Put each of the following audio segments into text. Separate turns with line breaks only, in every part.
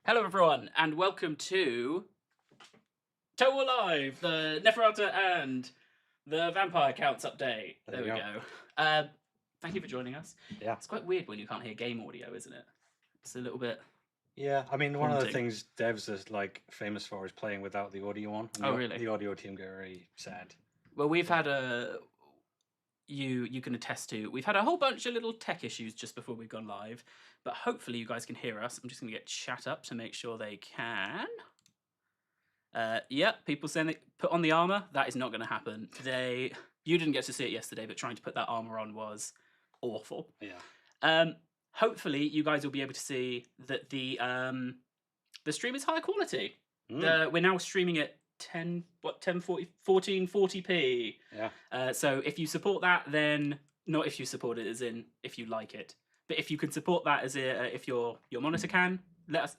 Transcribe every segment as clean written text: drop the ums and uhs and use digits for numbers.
Hello, everyone, and welcome to Total Alive, the Neferata and the Vampire Counts update. There we go. Thank you for joining us.
Yeah.
It's quite weird when you can't hear game audio, isn't it? It's a little bit.
Yeah, I mean, one of the
Haunting.
things devs is like famous for is playing without the audio on. And
Oh, really?
The audio team get very sad.
Well, we've had a. You can attest to. We've had a whole bunch of little tech issues just before we've gone live, but hopefully you guys can hear us. I'm just going to get chat up to make sure they can. Yep, people saying they put on the armor. That is not going to happen. You didn't get to see it yesterday, but trying to put that armor on was awful.
Yeah.
Hopefully, you guys will be able to see that the stream is high quality. We're now streaming at 1440p.
Yeah.
So if you support that, then not if you support it as in if you like it, but if you can support that as if your monitor can, let us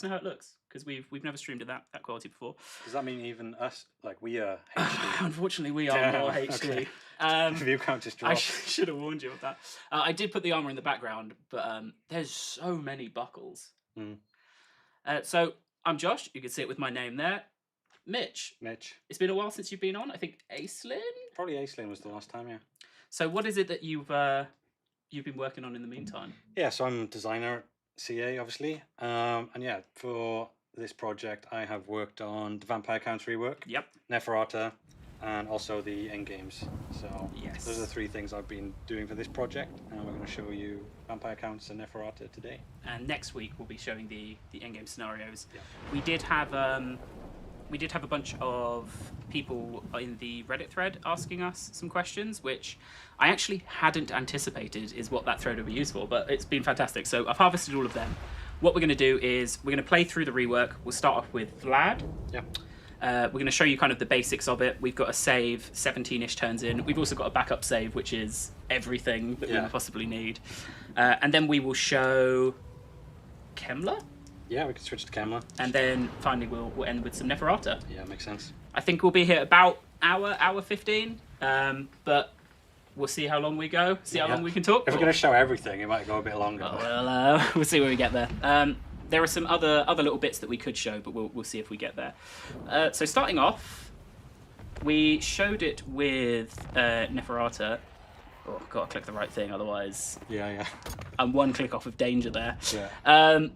know how it looks, because we've never streamed at that quality before.
Does that mean even us, like we are HD?
Unfortunately, we are more HD.
Okay. View count just dropped.
I should have warned you of that. I did put the armor in the background, but there's so many buckles. So I'm Josh. You can see it with my name there. Mitch. It's been a while since you've been on. I think Aislinn?
Probably Aislinn was the last time, yeah.
So what is it that you've been working on in the meantime?
Yeah, so I'm designer at CA, obviously. And yeah, for this project, I have worked on the Vampire Counts rework.
Yep.
Neferata, and also the end games. So
yes,
those are the three things I've been doing for this project, and we're going to show you Vampire Counts and Neferata today.
And next week we'll be showing the end game scenarios.
Yeah.
We did have a bunch of people in the Reddit thread asking us some questions, which I actually hadn't anticipated is what that thread would be used for, but it's been fantastic. So I've harvested all of them. What we're going to do is we're going to play through the rework. We'll start off with Vlad.
Yeah.
We're going to show you kind of the basics of it. We've got a save 17-ish turns in. We've also got a backup save, which is everything that we will possibly need. And then we will show Kemla.
Yeah, we can switch to Kemla.
And then finally we'll end with some Neferata.
Yeah, makes sense.
I think we'll be here about hour 15, but we'll see how long we go, how long we can talk.
If we're going to show everything, it might go a bit longer.
Oh, well, we'll see when we get there. There are some other little bits that we could show, but we'll see if we get there. So starting off, we showed it with Neferata. Oh, I've got to click the right thing, otherwise...
Yeah.
I'm one click off of danger there.
Yeah.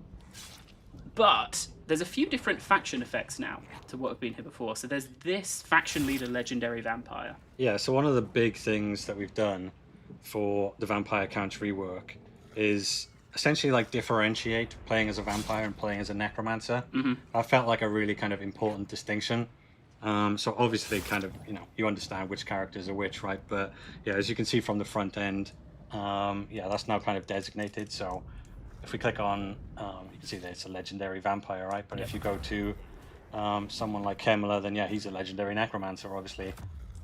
But there's a few different faction effects now to what have been here before. So there's this faction leader legendary vampire.
Yeah, so one of the big things that we've done for the Vampire Counts rework is essentially like differentiate playing as a vampire and playing as a necromancer. I felt like a really kind of important distinction. So obviously kind of, you understand which characters are which, right? But yeah, as you can see from the front end, that's now kind of designated. So if we click on, you can see that it's a legendary vampire, right? But if you go to someone like Kemla, then yeah, he's a legendary necromancer, obviously.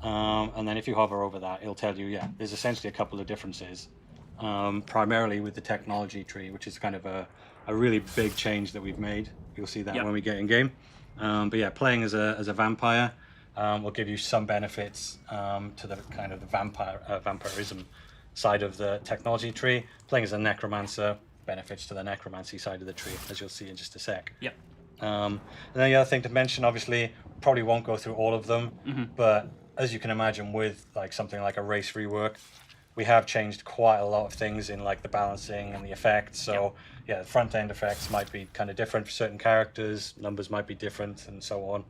And then if you hover over that, it'll tell you, yeah, there's essentially a couple of differences. Primarily with the technology tree, which is kind of a really big change that we've made. You'll see that when we get in game. But yeah, playing as a vampire will give you some benefits to the kind of the vampirism side of the technology tree. Playing as a necromancer benefits to the necromancy side of the tree, as you'll see in just a sec.
Yep.
And then the other thing to mention, obviously, probably won't go through all of them, but as you can imagine, with like something like a race rework, we have changed quite a lot of things in like the balancing and the effects. So yeah, the front end effects might be kind of different for certain characters, numbers might be different, and so on.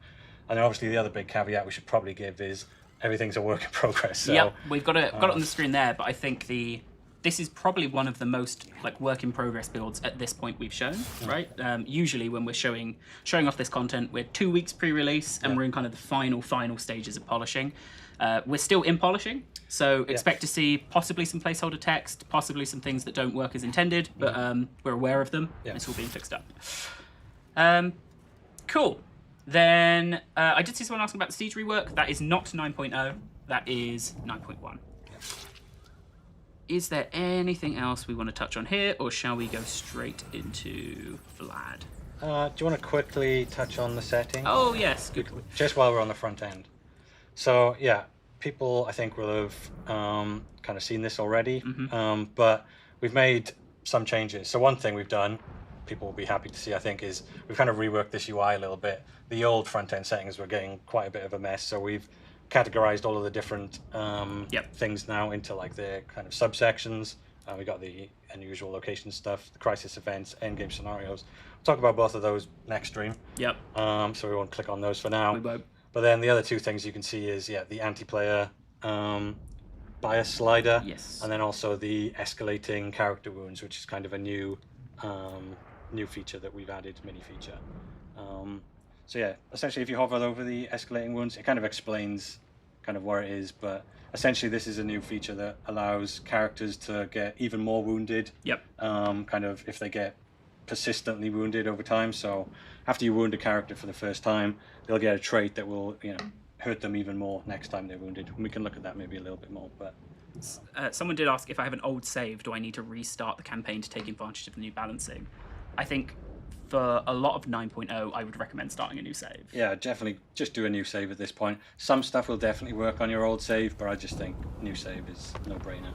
And then obviously the other big caveat we should probably give is everything's a work in progress. So,
yeah, we've got it on the screen there, but I think this is probably one of the most like work in progress builds at this point we've shown, right? Usually when we're showing off this content, we're 2 weeks pre-release and we're in kind of the final stages of polishing. We're still in polishing, so expect to see possibly some placeholder text, possibly some things that don't work as intended, but we're aware of them. It's all being fixed up. Cool. Then I did see someone asking about the Siege rework. That is not 9.0, that is 9.1. Is there anything else we want to touch on here, or shall we go straight into Vlad?
Do you want to quickly touch on the setting?
Oh, yes. Good.
Just while we're on the front end. So, yeah, people, I think, will have kind of seen this already, but we've made some changes. So one thing we've done people will be happy to see, I think, is we've kind of reworked this UI a little bit. The old front end settings were getting quite a bit of a mess, so we've categorized all of the different things now into like the kind of subsections. We got the unusual location stuff, the crisis events, endgame scenarios. We'll talk about both of those next stream.
Yep.
So we won't click on those for now.
We won't.
But then the other two things you can see is the anti-player bias slider,
Yes.
and then also the escalating character wounds, which is kind of a new feature that we've added, mini feature. So yeah, essentially if you hover over the escalating wounds, it kind of explains kind of where it is, but essentially this is a new feature that allows characters to get even more wounded.
Yep.
Kind of if they get persistently wounded over time. So after you wound a character for the first time, they'll get a trait that will, hurt them even more next time they're wounded. And we can look at that maybe a little bit more. But
someone did ask if I have an old save, do I need to restart the campaign to take advantage of the new balancing? I think for a lot of 9.0, I would recommend starting a new save.
Yeah, definitely just do a new save at this point. Some stuff will definitely work on your old save, but I just think new save is no-brainer.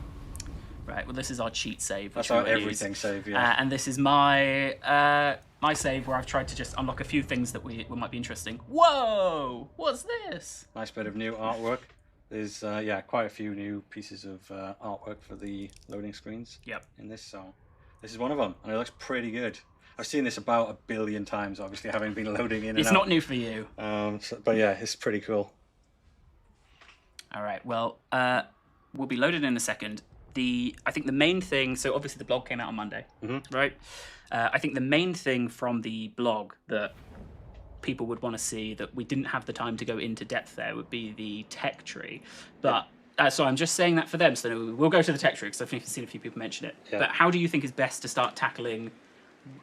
Right, well, this is our cheat save.
That's our everything save, yeah.
And this is my my save where I've tried to just unlock a few things that might be interesting. Whoa! What's this?
Nice bit of new artwork. There's, quite a few new pieces of artwork for the loading screens in this. So this is one of them, and it looks pretty good. I've seen this about 1 billion times, obviously, having been loading in and out.
It's not new for you.
But yeah, it's pretty cool.
All right, well, we'll be loaded in a second. I think the main thing, so obviously the blog came out on Monday, right? I think the main thing from the blog that people would want to see that we didn't have the time to go into depth there would be the tech tree. But so I'm just saying that for them, so we'll go to the tech tree because I've seen a few people mention it. Yeah. But how do you think is best to start tackling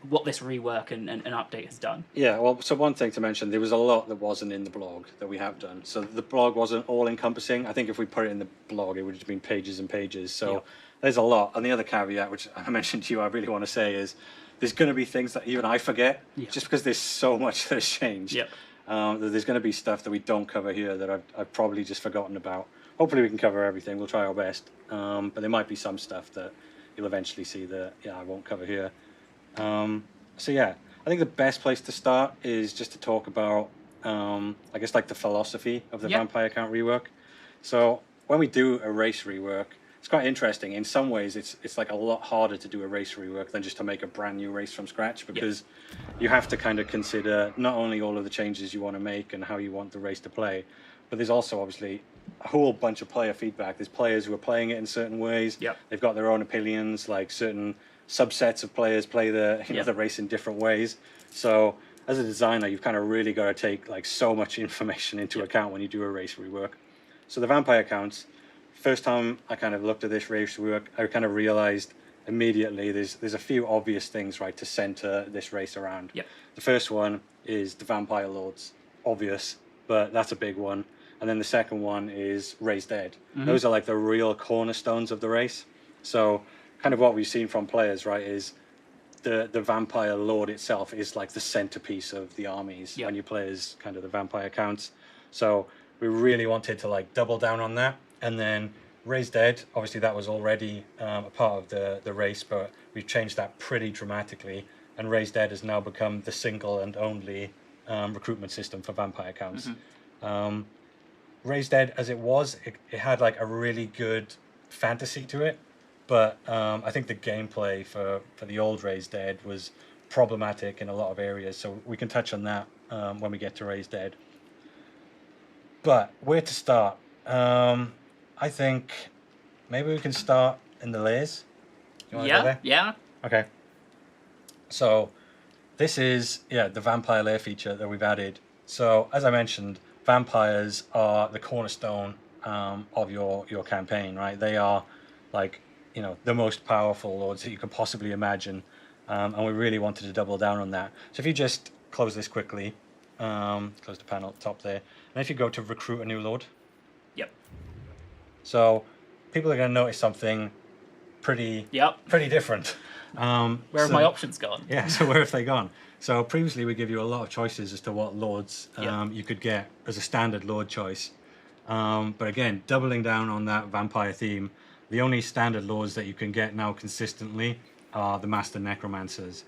what this rework and update has done?
Yeah, well, so one thing to mention, there was a lot that wasn't in the blog that we have done. So the blog wasn't all-encompassing. I think if we put it in the blog, it would have been pages and pages. So there's a lot. And the other caveat, which I mentioned to you, I really want to say is there's going to be things that even I forget, just because there's so much that's changed. There's going to be stuff that we don't cover here that I've probably just forgotten about. Hopefully we can cover everything. We'll try our best. But there might be some stuff that you'll eventually see that, I won't cover here. So yeah, I think the best place to start is just to talk about, I guess, like the philosophy of the Vampire Count rework. So when we do a race rework, it's quite interesting. In some ways, it's like a lot harder to do a race rework than just to make a brand new race from scratch, because you have to kind of consider not only all of the changes you want to make and how you want the race to play, but there's also obviously a whole bunch of player feedback. There's players who are playing it in certain ways. They've got their own opinions, like certain subsets of players play the race in different ways. So as a designer, you've kind of really got to take like so much information into account when you do a race rework. So the Vampire Counts, first time I kind of looked at this race rework, I kind of realized immediately there's a few obvious things, right, to center this race around. The first one is the Vampire Lords. Obvious, but that's a big one. And then the second one is Raised Dead. Those are like the real cornerstones of the race. So kind of what we've seen from players, right, is the Vampire Lord itself is like the centerpiece of the armies when you play as kind of the Vampire Counts. So we really wanted to like double down on that. And then Raised Dead, obviously that was already a part of the race, but we've changed that pretty dramatically. And Raised Dead has now become the single and only recruitment system for Vampire Counts. Raised Dead, as it was, it had like a really good fantasy to it. But I think the gameplay for the old Raised Dead was problematic in a lot of areas, so we can touch on that when we get to Raised Dead. But where to start? I think maybe we can start in the layers. You want to go there?
Yeah.
Okay. So this is the vampire layer feature that we've added. So as I mentioned, vampires are the cornerstone of your campaign, right? They are like, the most powerful lords that you can possibly imagine, and we really wanted to double down on that. So if you just close this quickly, close the panel at the top there, and if you go to recruit a new lord, so people are going to notice something pretty different.
Where have my options gone?
Yeah, so where have they gone? So previously we give you a lot of choices as to what lords you could get as a standard lord choice. But again, doubling down on that vampire theme, the only standard lords that you can get now consistently are the Master Necromancers.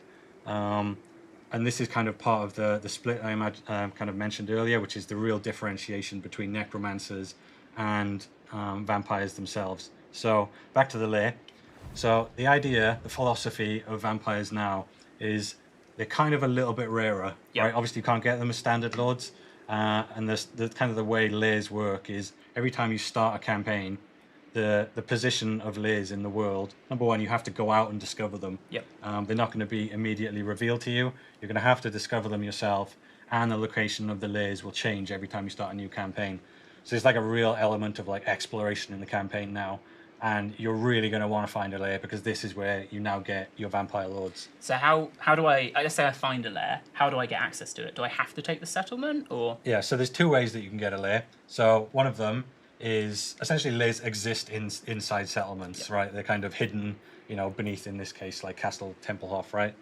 And this is kind of part of the split I kind of mentioned earlier, which is the real differentiation between necromancers and vampires themselves. So back to the lair. So the idea, the philosophy of vampires now is they're kind of a little bit rarer,
Yep.
right? Obviously, you can't get them as standard lords, and the kind of the way lairs work is every time you start a campaign, the position of lairs in the world. Number one, you have to go out and discover them.
Yep.
They're not going to be immediately revealed to you. You're going to have to discover them yourself, and the location of the lairs will change every time you start a new campaign. So there's like a real element of like exploration in the campaign now, and you're really going to want to find a lair because this is where you now get your vampire lords.
So how do I, let's say I find a lair, how do I get access to it? Do I have to take the settlement, or?
Yeah, so there's two ways that you can get a lair. So one of them is essentially lairs exist inside settlements, right? They're kind of hidden, beneath, in this case, like Castle Templehof, right?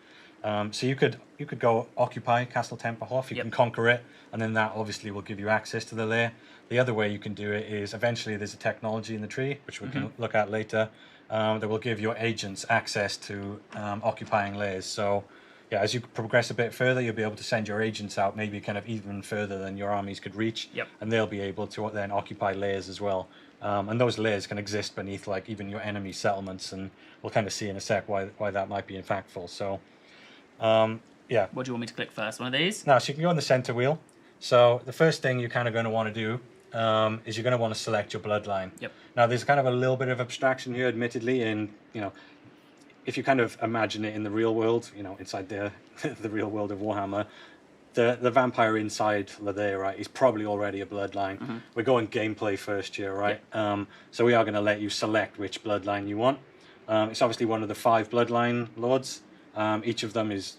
So you could go occupy Castle Templehof, you can conquer it, and then that obviously will give you access to the lair. The other way you can do it is eventually there's a technology in the tree, which we can look at later, that will give your agents access to occupying lairs. So yeah, as you progress a bit further, you'll be able to send your agents out maybe kind of even further than your armies could reach, and they'll be able to then occupy lairs as well. And those lairs can exist beneath like even your enemy settlements, and we'll kind of see in a sec why that might be impactful. So yeah.
What do you want me to click first? One of these?
Now, so you can go on the center wheel. So the first thing you're kind of going to want to do is you're going to want to select your bloodline.
Yep.
Now, there's kind of a little bit of abstraction here, admittedly, in, if you kind of imagine it in the real world, inside the the real world of Warhammer, the vampire inside there, right, is probably already a bloodline. We're going gameplay first here, right? So we are going to let you select which bloodline you want. It's obviously one of the 5 bloodline lords. Each of them is,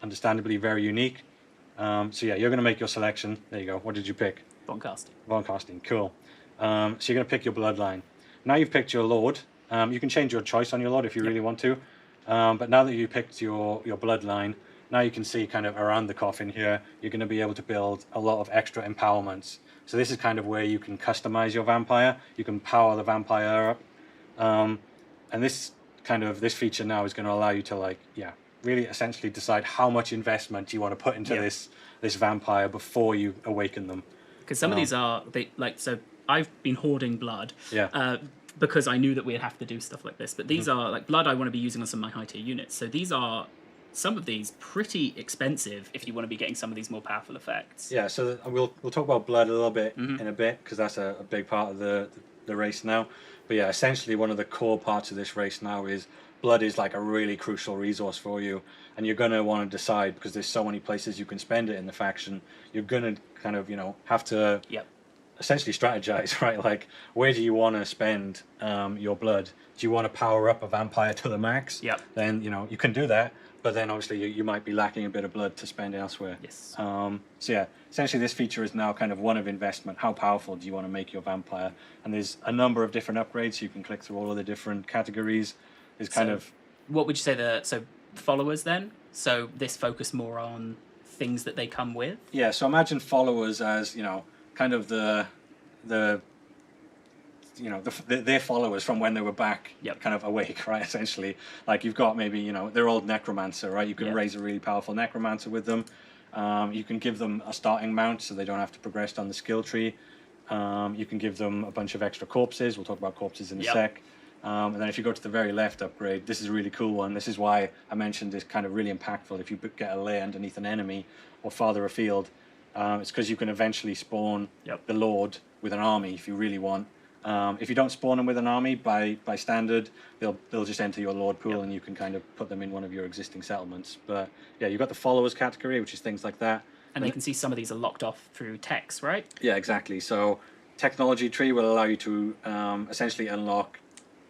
understandably very unique. So yeah, you're going to make your selection. There you go. What did you pick?
Von Casting.
Von Casting, cool. So you're going to pick your bloodline. Now you've picked your lord. You can change your choice on your lord if you really want to. But now that you picked your bloodline, now you can see kind of around the coffin here, you're going to be able to build a lot of extra empowerments. So this is kind of where you can customize your vampire. You can power the vampire up. And this feature now is going to allow you to really essentially decide how much investment you want to put into this vampire before you awaken them.
Because some of these are, so I've been hoarding blood because I knew that we'd have to do stuff like this. But these are, like, blood I want to be using on some of my high tier units. So these are, some of these, pretty expensive if you want to be getting some of these more powerful effects.
Yeah, so we'll talk about blood a little bit in a bit, because that's a big part of the race now. But yeah, essentially one of the core parts of this race now is blood is like a really crucial resource for you, and you're going to want to decide, because there's so many places you can spend it in the faction, you're going to kind of have to essentially strategize, right? Like, where do you want to spend your blood? Do you want to power up a vampire to the max? Then you can do that, but then obviously you might be lacking a bit of blood to spend elsewhere. So yeah, essentially this feature is now kind of one of investment. How powerful do you want to make your vampire? And there's a number of different upgrades. You can click through all of the different categories. There's kind of...
What would you say so followers then? So this focus more on things that they come with?
Yeah, so imagine followers as, kind of their followers from when they were back, kind of awake, right? Essentially, like you've got maybe their old necromancer, right? You can raise a really powerful necromancer with them. You can give them a starting mount so they don't have to progress down the skill tree. You can give them a bunch of extra corpses. We'll talk about corpses in a sec. And then if you go to the very left upgrade, this is a really cool one. This is why I mentioned this kind of really impactful. If you get a lair underneath an enemy or farther afield, it's because you can eventually spawn the Lord with an army if you really want. If you don't spawn them with an army by standard, they'll just enter your Lord pool and you can kind of put them in one of your existing settlements. But yeah, you've got the followers category, which is things like that.
And you can see some of these are locked off through text, right?
Yeah, exactly. So technology tree will allow you to essentially unlock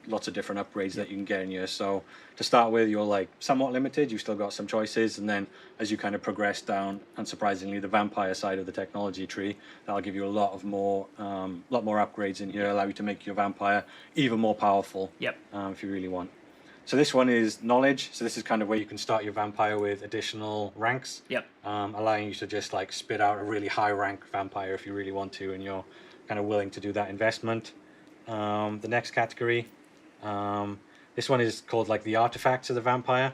lots of different upgrades that you can get in here. So to start with, you're like somewhat limited. You've still got some choices, and then as you kind of progress down, unsurprisingly, the vampire side of the technology tree, that'll give you a lot more upgrades in here, allow you to make your vampire even more powerful. If you really want. So this one is knowledge. So this is kind of where you can start your vampire with additional ranks. Allowing you to just like spit out a really high rank vampire if you really want to, and you're kind of willing to do that investment. The next category. This one is called like the artifacts of the vampire.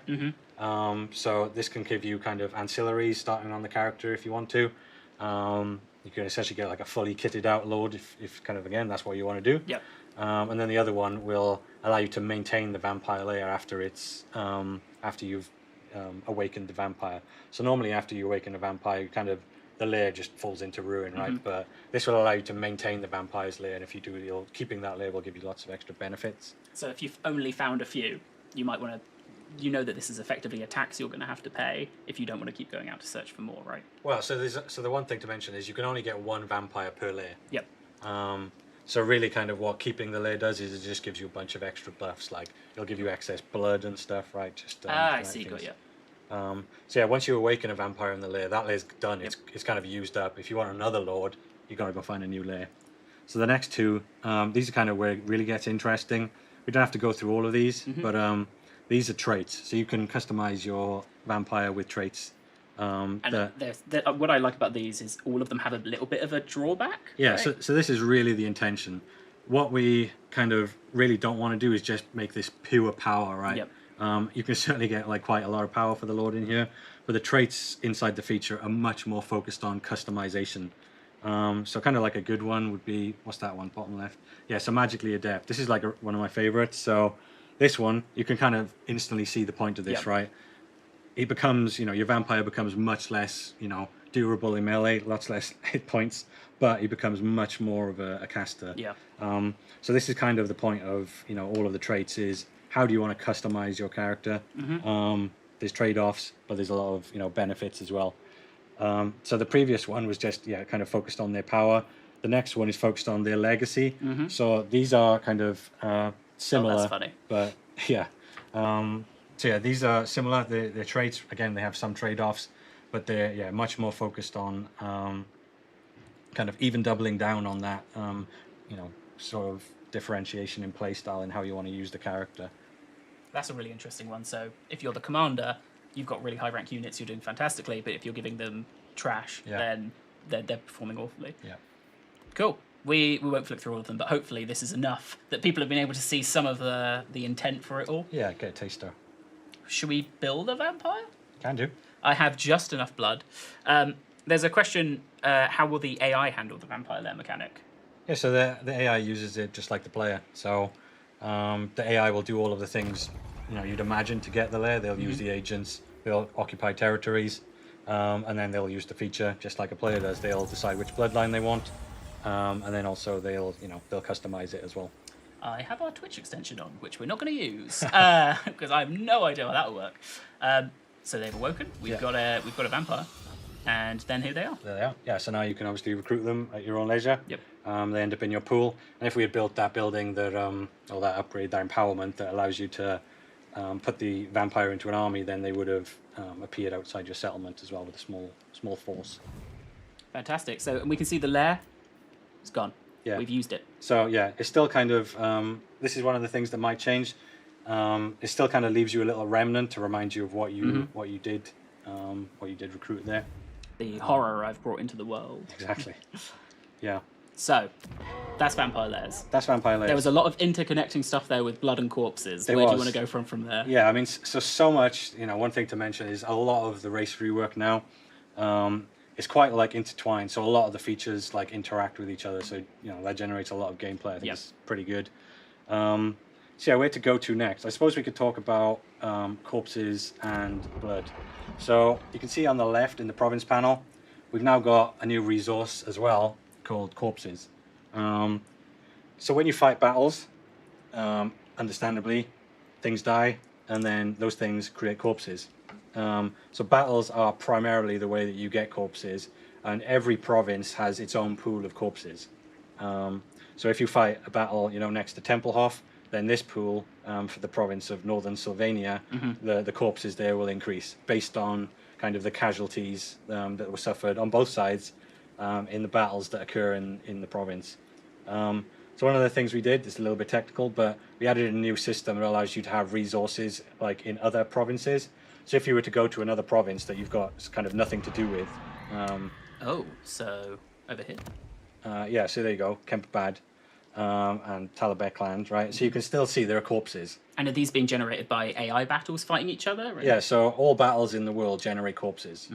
So this can give you kind of ancillaries starting on the character if you want to. You can essentially get like a fully kitted out lord if kind of, again, that's what you want to do.
Yep.
And then the other one will allow you to maintain the vampire layer after you've awakened the vampire. So normally after you awaken a vampire, the layer just falls into ruin, right? But this will allow you to maintain the vampire's layer, and if you do, keeping that layer will give you lots of extra benefits.
So if you've only found a few, you might want to. You know that this is effectively a tax you're going to have to pay if you don't want to keep going out to search for more, right?
Well, so the one thing to mention is you can only get one vampire per layer.
Yep.
So really kind of what keeping the layer does is it just gives you a bunch of extra buffs, like it'll give you excess blood and stuff, right? Just
I see, got you.
So yeah, once you awaken a vampire in the lair, that lair's done. Yep. It's kind of used up. If you want another lord, you got to go find a new lair. So the next two, these are kind of where it really gets interesting. We don't have to go through all of these, but these are traits. So you can customize your vampire with traits.
What I like about these is all of them have a little bit of a drawback.
Yeah,
right?
so this is really the intention. What we kind of really don't want to do is just make this pure power, right?
Yep.
You can certainly get like quite a lot of power for the Lord in here, but the traits inside the feature are much more focused on customization. So kind of like a good one would be, what's that one, bottom left? Yeah, so Magically Adept. This is like one of my favorites. So this one, you can kind of instantly see the point of this, right? It becomes, your vampire becomes much less, durable in melee, lots less hit points, but he becomes much more of a caster.
Yeah.
So this is kind of the point of, all of the traits is how do you want to customize your character? There's trade-offs, but there's a lot of, benefits as well. So the previous one was just, kind of focused on their power. The next one is focused on their legacy. So these are kind of similar.
Oh, that's funny.
But yeah. So yeah, these are similar. Their traits, again, they have some trade-offs, but they're much more focused on kind of even doubling down on that, sort of differentiation in playstyle and how you want to use the character.
That's a really interesting one. So if you're the commander, you've got really high rank units, you're doing fantastically, but if you're giving them trash, then they're performing awfully.
Yeah.
Cool. We won't flick through all of them, but hopefully this is enough that people have been able to see some of the intent for it all.
Yeah, get a taster.
Should we build a vampire?
Can do.
I have just enough blood. There's a question, how will the AI handle the vampire lair mechanic?
Yeah, so the AI uses it just like the player. So the AI will do all of the things you'd imagine to get the lair. They'll use the agents, they'll occupy territories, and then they'll use the feature just like a player does. They'll decide which bloodline they want, and then also they'll customize it as well.
I have our Twitch extension on, which we're not going to use because I have no idea how that will work. So they've awoken. We've got a vampire, and then here they are.
There they are. Yeah. So now you can obviously recruit them at your own leisure.
Yep.
They end up in your pool, and if we had built that building that or that upgrade, that empowerment that allows you to put the vampire into an army, then they would have appeared outside your settlement as well with a small force.
Fantastic. So and we can see the lair. It's gone.
Yeah.
We've used it.
So yeah, it's still kind of this is one of the things that might change. It still kind of leaves you a little remnant to remind you of what you did recruit there.
The horror I've brought into the world.
Exactly. Yeah.
So that's vampire lairs.
That's vampire lairs.
There was a lot of interconnecting stuff there with blood and corpses. Where do you want to go from there?
Yeah, I mean, so much. One thing to mention is a lot of the race rework now. It's quite like intertwined, so a lot of the features like interact with each other. So that generates a lot of gameplay. I think it's pretty good. So yeah, where to go to next? I suppose we could talk about corpses and blood. So you can see on the left in the province panel, we've now got a new resource as well called corpses. So when you fight battles, understandably, things die, and then those things create corpses. So battles are primarily the way that you get corpses, and every province has its own pool of corpses. So if you fight a battle, next to Templehof, then this pool for the province of Northern Sylvania, the corpses there will increase based on kind of the casualties that were suffered on both sides in the battles that occur in the province. So one of the things we did, it's a little bit technical, but we added a new system that allows you to have resources like in other provinces. So if you were to go to another province that you've got kind of nothing to do with.
So over here.
Yeah, so there you go, Kemperbad. and Talabek land, right? So you can still see there are corpses.
And are these being generated by AI battles fighting each other?
Yeah, so all battles in the world generate corpses.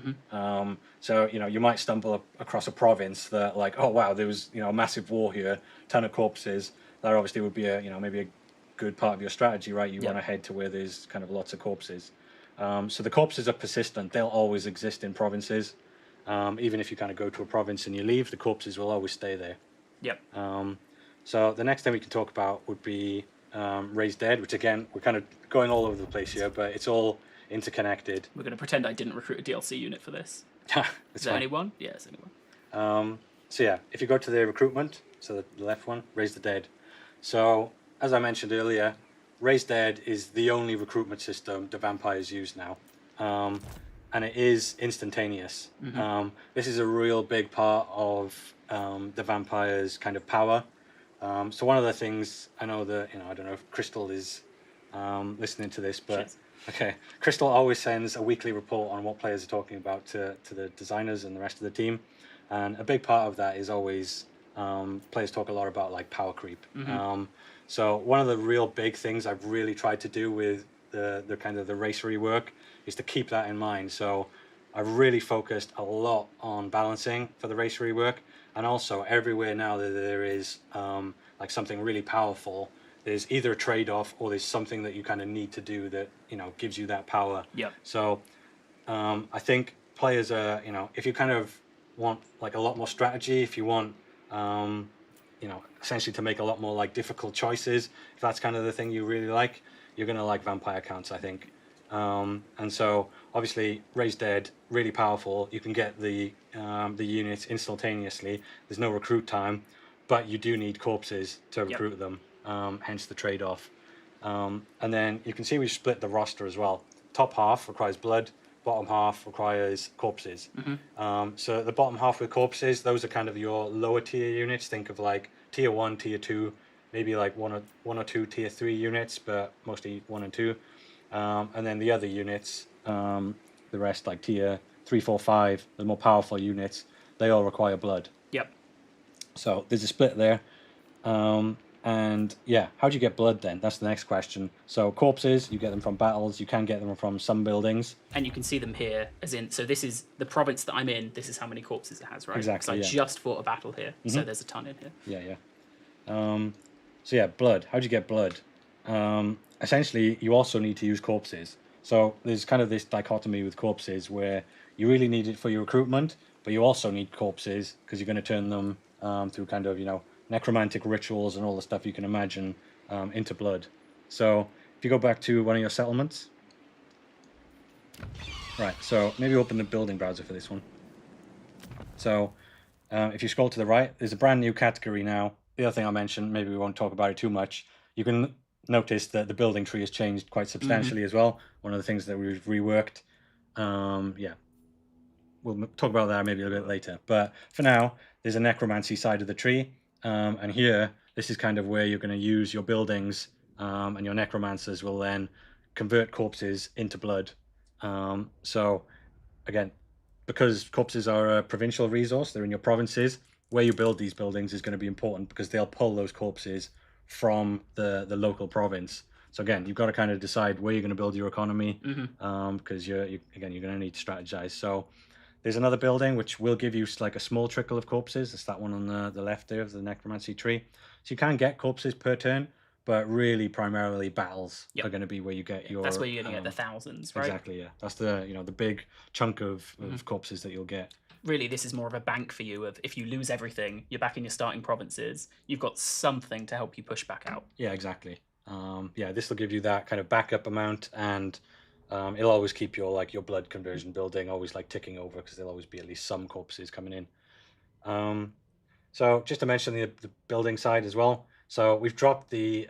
So, you might stumble across a province that, like, oh, wow, there was, a massive war here, ton of corpses. That obviously would be maybe a good part of your strategy, right? You want to head to where there's kind of lots of corpses. So the corpses are persistent. They'll always exist in provinces. Even if you kind of go to a province and you leave, the corpses will always stay there.
Yep.
So the next thing we can talk about would be Raised Dead, which again, we're kind of going all over the place here, but it's all interconnected.
We're going to pretend I didn't recruit a DLC unit for this. Is there
fine.
anyone? Yeah, there's anyone.
So yeah, if you go to the recruitment, so the left one, Raise the Dead. So as I mentioned earlier, Raised Dead is the only recruitment system the vampires use now. And it is instantaneous. This is a real big part of the vampires' kind of power. So one of the things I know that I don't know if Crystal is listening to this, but okay, Crystal always sends a weekly report on what players are talking about to the designers and the rest of the team, and a big part of that is always players talk a lot about like power creep. So one of the real big things I've really tried to do with the kind of the race rework is to keep that in mind. So I've really focused a lot on balancing for the race rework, and also everywhere now that there is like something really powerful, there's either a trade-off or there's something that you kind of need to do that gives you that power.
Yep.
So I think players are if you kind of want like a lot more strategy, if you want essentially to make a lot more like difficult choices, if that's kind of the thing you really like, you're going to like vampire counts, I think. And so obviously Raised Dead, really powerful. You can get the units instantaneously. There's no recruit time, but you do need corpses to recruit them, hence the trade-off. And then you can see we've split the roster as well. Top half requires blood, bottom half requires corpses. So the bottom half with corpses, those are kind of your lower tier units. Think of like tier 1, tier 2, maybe like one or two tier 3 units, but mostly 1 and 2. And then the other units, the rest like tier 3, 4, 5, the more powerful units, they all require blood.
Yep.
So there's a split there. And yeah, how do you get blood then? That's the next question. So corpses, you get them from battles. You can get them from some buildings.
And you can see them here, as in, so this is the province that I'm in. This is how many corpses it has, right?
Exactly.
So I just fought a battle here, so there's a ton in here.
Yeah. So yeah, blood. How do you get blood? Essentially, you also need to use corpses. So there's kind of this dichotomy with corpses where you really need it for your recruitment, but you also need corpses because you're going to turn them through kind of necromantic rituals and all the stuff you can imagine into blood. So if you go back to one of your settlements, right? So maybe open the building browser for this one. So if you scroll to the right, there's a brand new category now. The other thing I mentioned, maybe we won't talk about it too much. You can notice that the building tree has changed quite substantially as well. One of the things that we've reworked. Yeah, we'll talk about that maybe a bit later. But for now, there's a necromancy side of the tree. And here, this is kind of where you're going to use your buildings, and your necromancers will then convert corpses into blood. So again, because corpses are a provincial resource, they're in your provinces, where you build these buildings is going to be important because they'll pull those corpses from the local province. So again, you've got to kind of decide where you're going to build your economy, because you're going to need to strategize. So there's another building which will give you like a small trickle of corpses. It's that one on the left there of the necromancy tree. So you can get corpses per turn, but really primarily battles are going to be where you get your.
That's where you're going to get the thousands, right?
Exactly, yeah. That's the the big chunk of corpses that you'll get.
Really, this is more of a bank for you of if you lose everything, you're back in your starting provinces, you've got something to help you push back out.
Yeah, exactly. Yeah, this will give you that kind of backup amount, and it'll always keep your blood conversion building always like ticking over because there'll always be at least some corpses coming in. So just to mention the building side as well. So we've dropped the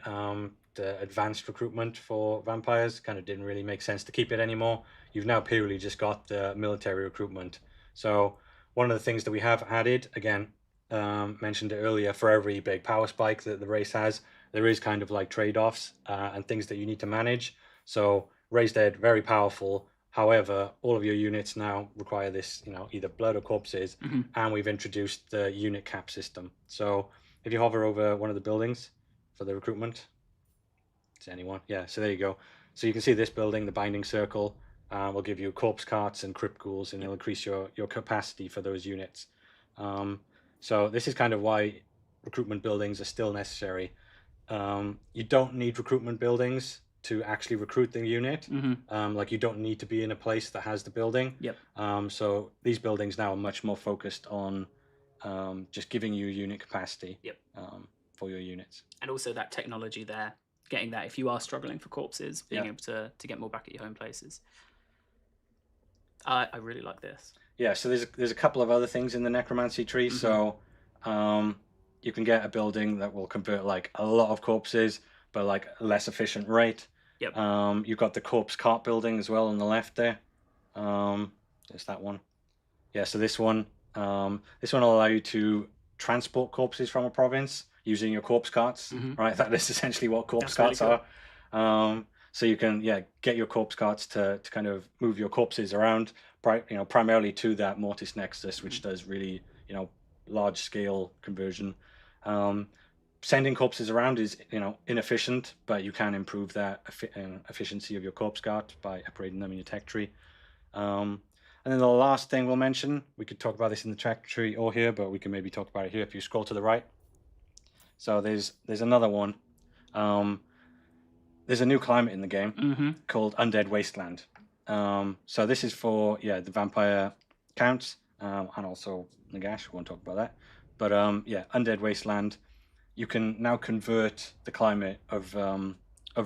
advanced recruitment for vampires. Kind of didn't really make sense to keep it anymore. You've now purely just got the military recruitment. So one of the things that we have added, again, mentioned it earlier, for every big power spike that the race has, there is kind of like trade-offs and things that you need to manage. So Raised Dead, very powerful. However, all of your units now require this, either blood or corpses, and we've introduced the unit cap system. So if you hover over one of the buildings for the recruitment, is anyone? Yeah, so there you go. So you can see this building, the binding circle, will give you corpse carts and crypt ghouls, and it'll increase your capacity for those units. So this is kind of why recruitment buildings are still necessary. You don't need recruitment buildings to actually recruit the unit. Like you don't need to be in a place that has the building.
Yep.
So these buildings now are much more focused on just giving you unit capacity.
Yep.
For your units.
And also that technology there, getting that if you are struggling for corpses, being able to get more back at your home places. I really like this.
Yeah, so there's a couple of other things in the necromancy tree. So you can get a building that will convert like a lot of corpses, but like a less efficient rate.
Yep.
You've got the corpse cart building as well on the left there. There's that one. Yeah, so this one will allow you to transport corpses from a province using your corpse carts, right? That is essentially what corpse carts
really
are. So you can get your corpse carts to kind of move your corpses around, primarily to that Mortis Nexus, which does really large scale conversion. Sending corpses around is inefficient, but you can improve that efficiency of your corpse cart by upgrading them in your tech tree. And then the last thing we'll mention, we could talk about this in the tech tree or here, but we can maybe talk about it here if you scroll to the right. So there's another one. There's a new climate in the game called Undead Wasteland. So this is for the vampire counts and also Nagash. We won't talk about that. But Undead Wasteland, you can now convert the climate of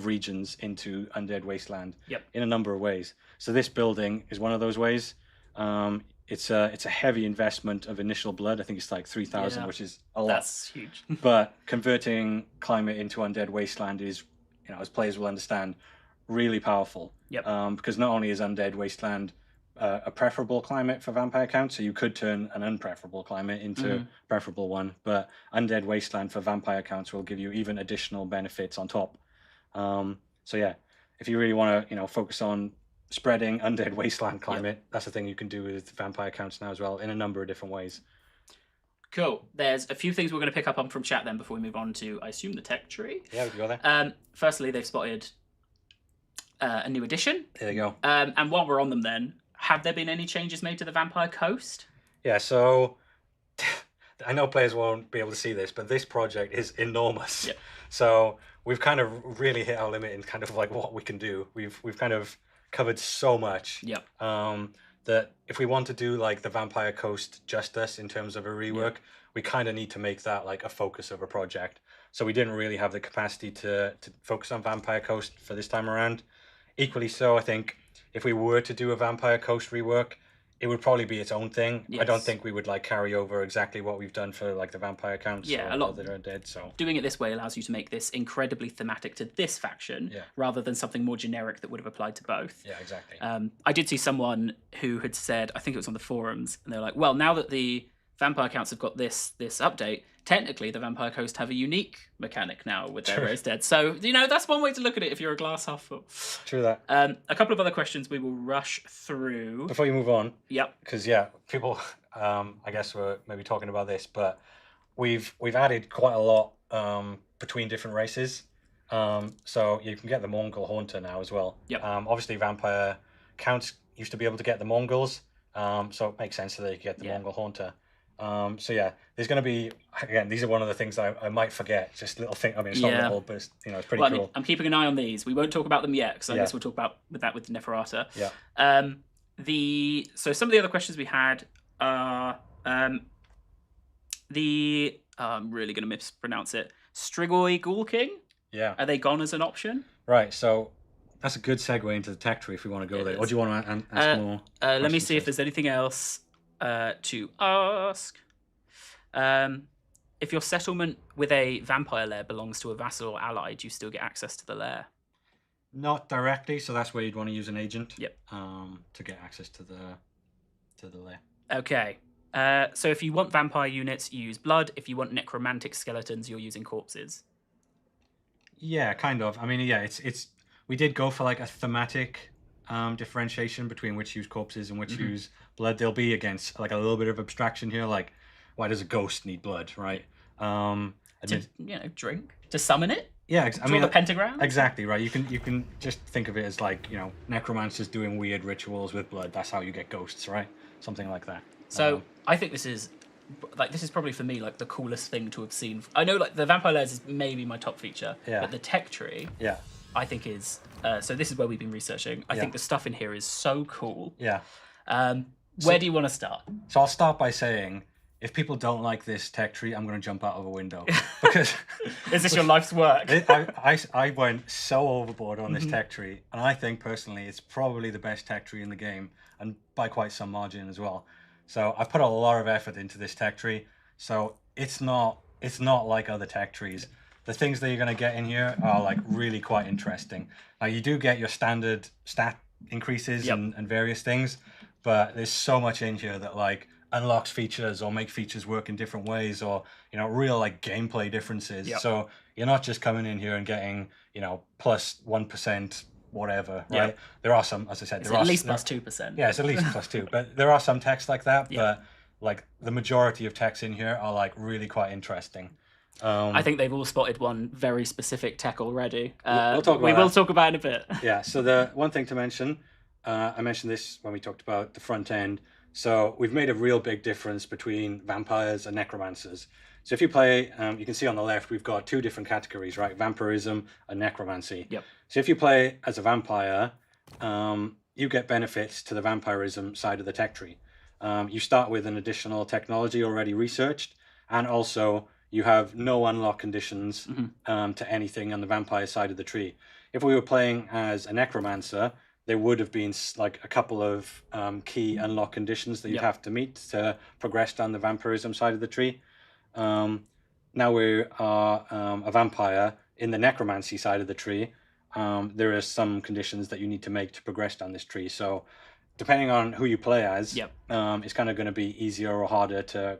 regions into Undead Wasteland in a number of ways. So this building is one of those ways. It's a heavy investment of initial blood. I think it's like 3,000, which is a lot.
That's huge.
But converting climate into Undead Wasteland is, as players will understand, really powerful. Because not only is Undead Wasteland a preferable climate for vampire count, so you could turn an unpreferable climate into a preferable one, but Undead Wasteland for vampire counts will give you even additional benefits on top. If you really want to focus on spreading Undead Wasteland climate, that's the thing you can do with vampire counts now as well in a number of different ways.
Cool. There's a few things we're going to pick up on from chat then before we move on to, I assume, the tech tree.
Yeah, we can go there.
Firstly, they've spotted a new addition.
There you go.
And while we're on them then, have there been any changes made to the Vampire Coast?
Yeah, so I know players won't be able to see this, but this project is enormous.
Yep.
So we've kind of really hit our limit in kind of like what we can do. We've kind of covered so much. That if we want to do like the Vampire Coast justice in terms of a rework, we kind of need to make that like a focus of a project. So we didn't really have the capacity to focus on Vampire Coast for this time around. Equally so, I think if we were to do a Vampire Coast rework, it would probably be its own thing. I don't think we would like carry over exactly what we've done for like the vampire counts.
A lot
that are dead. So
doing it this way allows you to make this incredibly thematic to this faction, rather than something more generic that would have applied to both.
Yeah, exactly.
I did see someone who had said, I think it was on the forums, and they're like, well, now that the vampire counts have got this update, technically the Vampire Coast have a unique mechanic now with their raised dead. So, that's one way to look at it if you're a glass half full.
True that.
A couple of other questions we will rush through.
Before you move on.
Yep.
Because, people, I guess were maybe talking about this, but we've added quite a lot between different races. So you can get the Mongol Haunter now as well.
Yep.
Obviously, vampire counts used to be able to get the Mongols. So it makes sense that they could get the Mongol Haunter. There's going to be, again, these are one of the things I might forget, just little thing. I mean, it's not little, but it's pretty cool.
I mean, I'm keeping an eye on these. We won't talk about them yet, because I guess we'll talk about with Neferata.
Yeah.
So some of the other questions we had are I'm really going to mispronounce it. Strigoi Ghoul King?
Yeah.
Are they gone as an option?
Right, so that's a good segue into the tech tree if we want to go there. Or do you want to ask more?
Let me see if there's anything else to ask. If your settlement with a vampire lair belongs to a vassal or ally, do you still get access to the lair?
Not directly, so that's where you'd want to use an agent.
Yep.
To get access to the lair.
Okay. So if you want vampire units, you use blood. If you want necromantic skeletons, you're using corpses.
Yeah, kind of. I mean, it's we did go for like a thematic differentiation between which use corpses and which use blood. There'll be against like a little bit of abstraction here, like why does a ghost need blood, right?
to drink, to summon it.
Yeah,
Draw the pentagram.
Exactly right. You can just think of it as like, necromancers doing weird rituals with blood. That's how you get ghosts, right? Something like that.
So I think this is probably for me like the coolest thing to have seen. I know like the Vampire Layers is maybe my top feature, but the tech tree,
yeah,
I think is. So this is where we've been researching. I think the stuff in here is so cool.
yeah.
Where do you want to start?
So I'll start by saying, if people don't like this tech tree, I'm going to jump out of a window because
is this your life's work?
I went so overboard on this tech tree, and I think personally it's probably the best tech tree in the game, and by quite some margin as well. So I've put a lot of effort into this tech tree. So it's not like other tech trees. The things that you're going to get in here are like really quite interesting. Now you do get your standard stat increases and various things, but there's so much in here that like unlocks features or make features work in different ways, or real like gameplay differences. So you're not just coming in here and getting plus 1% whatever, right? There are some, as I said,
it's at least plus 2%.
Yeah, it's at least plus 2, but there are some texts like that. But like the majority of texts in here are like really quite interesting.
I think they've all spotted one very specific tech already.
We'll talk about
we will talk about it in a bit.
Yeah. So the one thing to mention, I mentioned this when we talked about the front end. So we've made a real big difference between vampires and necromancers. So if you play, you can see on the left, we've got two different categories, right? Vampirism and necromancy.
Yep.
So if you play as a vampire, you get benefits to the vampirism side of the tech tree. You start with an additional technology already researched, and also you have no unlock conditions to anything on the vampire side of the tree. If we were playing as a necromancer, there would have been like a couple of key unlock conditions that you'd have to meet to progress down the vampirism side of the tree. Now we are a vampire in the necromancy side of the tree. There are some conditions that you need to make to progress down this tree. So depending on who you play as, it's kind of going to be easier or harder to,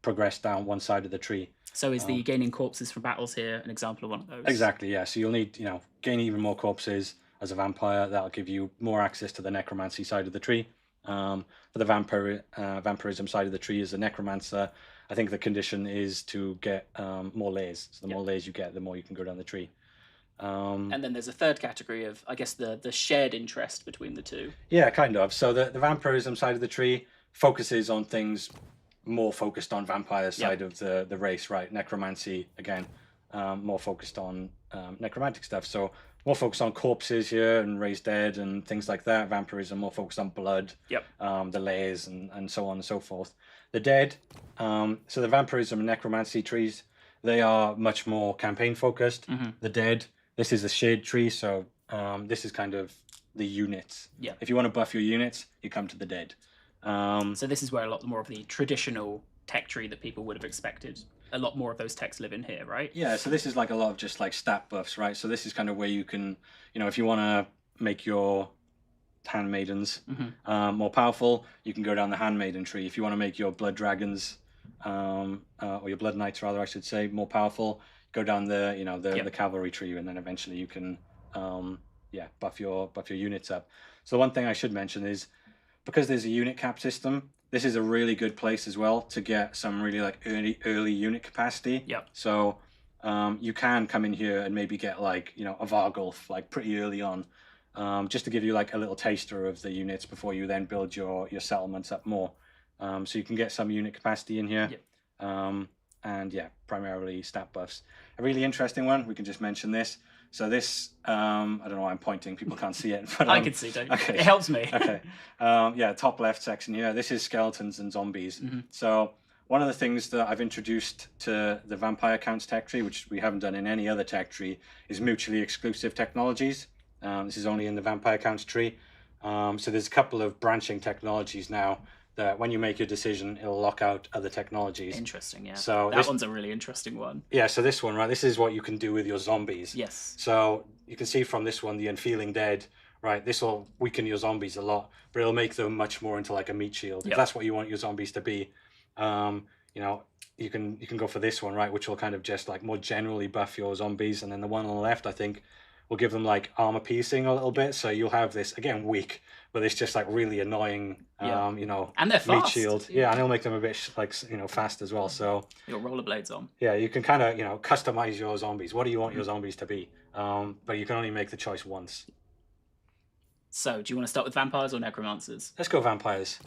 progress down one side of the tree.
So is the gaining corpses for battles here an example of one of those?
Exactly, yeah. So you'll need, gain even more corpses as a vampire. That'll give you more access to the necromancy side of the tree. For the vampirism side of the tree as a necromancer, I think the condition is to get more layers. So the more layers you get, the more you can go down the tree.
And then there's a third category of, I guess, the shared interest between the two.
Yeah, kind of. So the vampirism side of the tree focuses on things more focused on vampire side of the race, right? Necromancy, again, more focused on necromantic stuff. So more focused on corpses here and raised dead and things like that. Vampirism more focused on blood, the layers and so on and so forth. The dead, so the vampirism and necromancy trees, they are much more campaign focused. The dead, this is a shade tree, so this is kind of the units. If you want to buff your units, you come to the dead.
So this is where a lot more of the traditional tech tree that people would have expected. A lot more of those techs live in here, right?
Yeah, so this is like a lot of just like stat buffs, right? So this is kind of where you can, if you want to make your handmaidens more powerful, you can go down the handmaiden tree. If you want to make your blood dragons, or your blood knights rather, I should say, more powerful, go down the cavalry tree, and then eventually you can buff your units up. So the one thing I should mention is, because there's a unit cap system, this is a really good place as well to get some really like early unit capacity. So you can come in here and maybe get like a Vargulf like pretty early on, just to give you like a little taster of the units before you then build your settlements up more. So you can get some unit capacity in here. And yeah, primarily stat buffs. A really interesting one, we can just mention this. So this, I don't know why I'm pointing, people can't see it. But,
I can see, don't you? Okay. It helps me.
Okay. Top left section here, this is skeletons and zombies. So one of the things that I've introduced to the vampire counts tech tree, which we haven't done in any other tech tree, is mutually exclusive technologies. This is only in the vampire counts tree. So there's a couple of branching technologies now that when you make your decision, it'll lock out other technologies.
Interesting, yeah.
So
that one's a really interesting one.
Yeah, so this one, right, this is what you can do with your zombies.
Yes.
So you can see from this one, the Unfeeling Dead, right, this will weaken your zombies a lot, but it'll make them much more into like a meat shield. If that's what you want your zombies to be, you can go for this one, right, which will kind of just like more generally buff your zombies. And then the one on the left, I think, will give them like armor piercing a little bit. So you'll have this, again, weak, but it's just like really annoying,
Yeah.
you know,
And they're
meat
fast.
shield. Yeah, and it'll make them a bit like, you know, fast as well. So
Your rollerblades on.
yeah, you can kind of, you know, customize your zombies. What do you want your zombies to be? But you can only make the choice once.
So, do you want to start with vampires or necromancers?
Let's go vampires.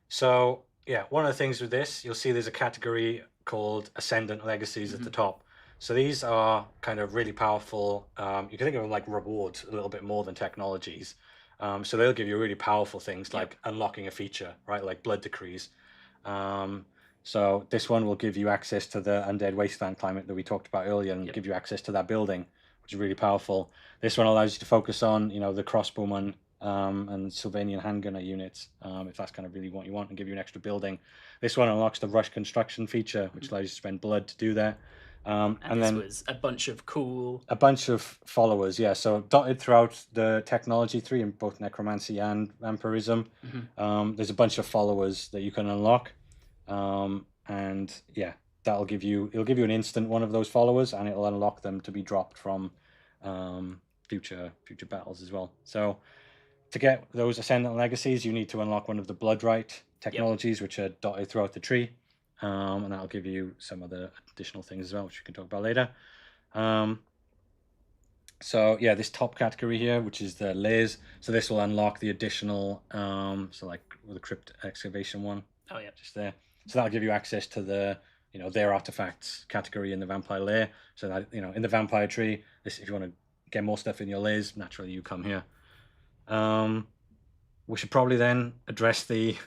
So yeah, one of the things with this, you'll see there's a category called Ascendant Legacies at the top. So these are kind of really powerful. You can think of them like rewards a little bit more than technologies. So they'll give you really powerful things like unlocking a feature, right? Like blood decrees. So this one will give you access to the Undead Wasteland climate that we talked about earlier, and give you access to that building, which is really powerful. This one allows you to focus on, you know, the crossbowman and Sylvanian handgunner units, if that's kind of really what you want, and give you an extra building. This one unlocks the rush construction feature, which allows you to spend blood to do that.
And this
then
was a bunch of cool...
a bunch of followers, yeah. So dotted throughout the technology tree in both necromancy and vampirism, there's a bunch of followers that you can unlock. And yeah, it'll give you an instant one of those followers, and it'll unlock them to be dropped from future battles as well. So to get those Ascendant Legacies, you need to unlock one of the Bloodright technologies, which are dotted throughout the tree. And that'll give you some other additional things as well, which we can talk about later. So yeah, this top category here, which is the layers. So this will unlock the additional, so like the crypt excavation one.
Oh yeah,
just there. So that'll give you access to the, you know, their artifacts category in the vampire layer. So that, you know, in the vampire tree, this, if you want to get more stuff in your layers, naturally you come here. We should probably then address the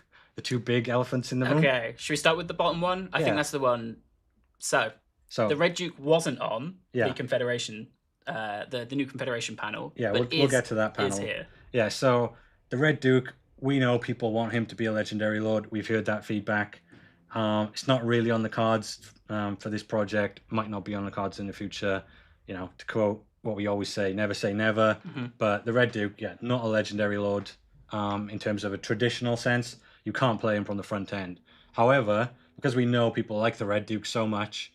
two big elephants in the room.
Okay, should we start with the bottom one? I think that's the one. So the Red Duke wasn't on the Confederation, the new Confederation panel.
Yeah,
but
we'll get to that panel.
Is here.
Yeah, so the Red Duke, we know people want him to be a legendary lord. We've heard that feedback. It's not really on the cards for this project. Might not be on the cards in the future. You know, to quote what we always say never. But the Red Duke, yeah, not a legendary lord in terms of a traditional sense. You can't play him from the front end. However, because we know people like the Red Duke so much,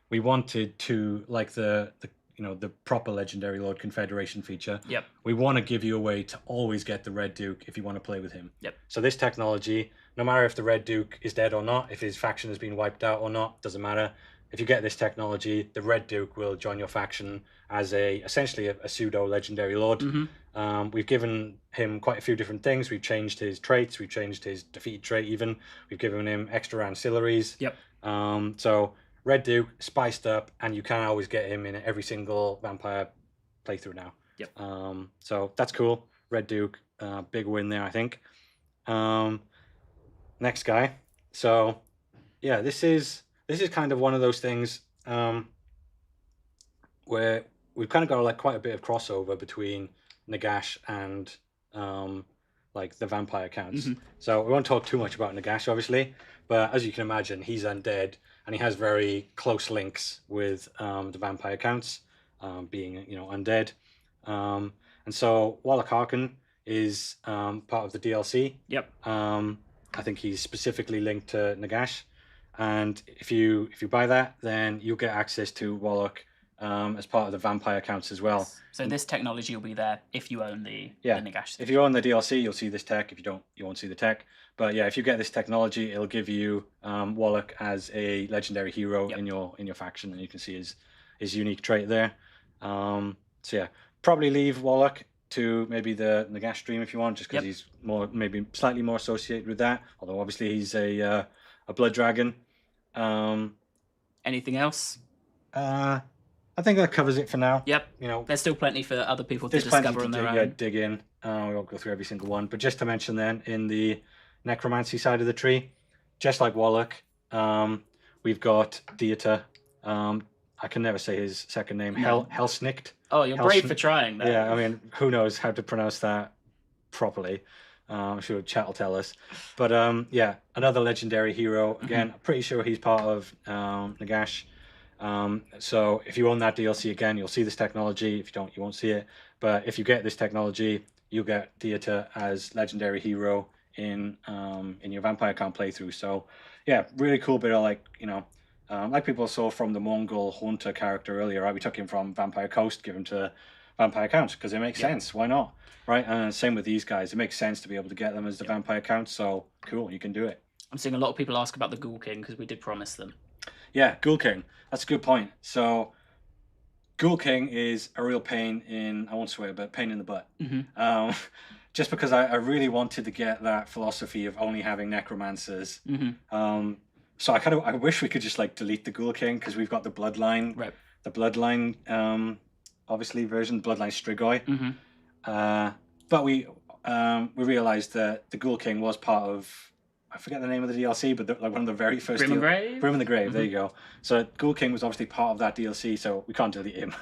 we wanted to, like the you know, the proper legendary lord confederation feature. We want to give you a way to always get the Red Duke if you want to play with him. So this technology, no matter if the Red Duke is dead or not, if his faction has been wiped out or not, doesn't matter. If you get this technology, the Red Duke will join your faction as essentially a pseudo legendary lord. We've given him quite a few different things. We've changed his traits. We've changed his defeat trait even. We've given him extra ancillaries. So Red Duke, spiced up, and you can always get him in every single vampire playthrough now. So that's cool. Red Duke, big win there, I think. Next guy. So yeah, this is kind of one of those things where we've kind of got like quite a bit of crossover between Nagash and like the vampire counts. So we won't talk too much about Nagash, obviously, but as you can imagine, he's undead and he has very close links with the vampire counts, being, you know, undead. And so Wallach Harkin is part of the DLC. I think he's specifically linked to Nagash, and if you buy that, then you'll get access to Wallach as part of the vampire counts as well.
So this technology will be there if you own the Nagash.
If you own the DLC, you'll see this tech. If you don't, you won't see the tech. But yeah, if you get this technology, it'll give you Wallach as a legendary hero in your faction, and you can see his unique trait there. So yeah, probably leave Wallach to maybe the Nagash stream if you want, just because he's maybe slightly more associated with that. Although obviously he's a blood dragon.
Anything else?
I think that covers it for now.
You know, there's still plenty for other people to discover on their own.
Dig in. We won't go through every single one, but just to mention then, in the necromancy side of the tree, just like Wallach, we've got Dieter. I can never say his second name. Helsnicht.
Oh, you're brave for trying that.
Yeah, I mean, who knows how to pronounce that properly? I'm sure chat will tell us. But yeah, another legendary hero. Again, I'm pretty sure he's part of Nagash. So if you own that DLC, again, you'll see this technology. If you don't, you won't see it. But if you get this technology, you'll get Dieter as legendary hero in your vampire count playthrough. So yeah, really cool bit of, like, you know, like people saw from the Mongol Haunter character earlier, right? We took him from Vampire Coast, give him to vampire counts because it makes sense. Why not? Right? And same with these guys. It makes sense to be able to get them as the vampire counts. So cool, you can do it.
I'm seeing a lot of people ask about the Ghoul King because we did promise them.
Yeah, Ghoul King. That's a good point. So Ghoul King is a real pain in, I won't swear, but pain in the butt. Just because I really wanted to get that philosophy of only having necromancers. So I wish we could just like delete the Ghoul King because we've got the Bloodline, the Bloodline, obviously version, Bloodline Strigoi. But we realized that the Ghoul King was part of, I forget the name of the DLC, but like one of the very first
Grim and Grave?
Grim and the Grave, there you go. So Ghoul King was obviously part of that DLC, so we can't delete him.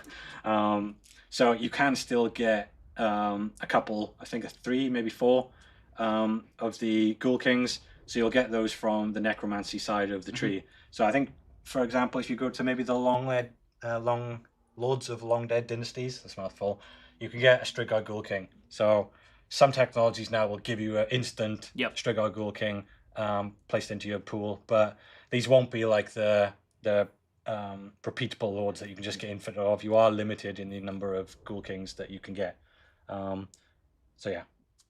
So you can still get a couple, I think 3, maybe 4 of the Ghoul Kings. So you'll get those from the necromancy side of the tree. So I think, for example, if you go to maybe the Long Lords of Long Dead Dynasties, that's a mouthful, you can get a Strigoi Ghoul King. So some technologies now will give you an instant Strigoi Ghoul King placed into your pool, but these won't be like the repeatable lords that you can just get infinite of. You are limited in the number of Ghoul Kings that you can get. So yeah,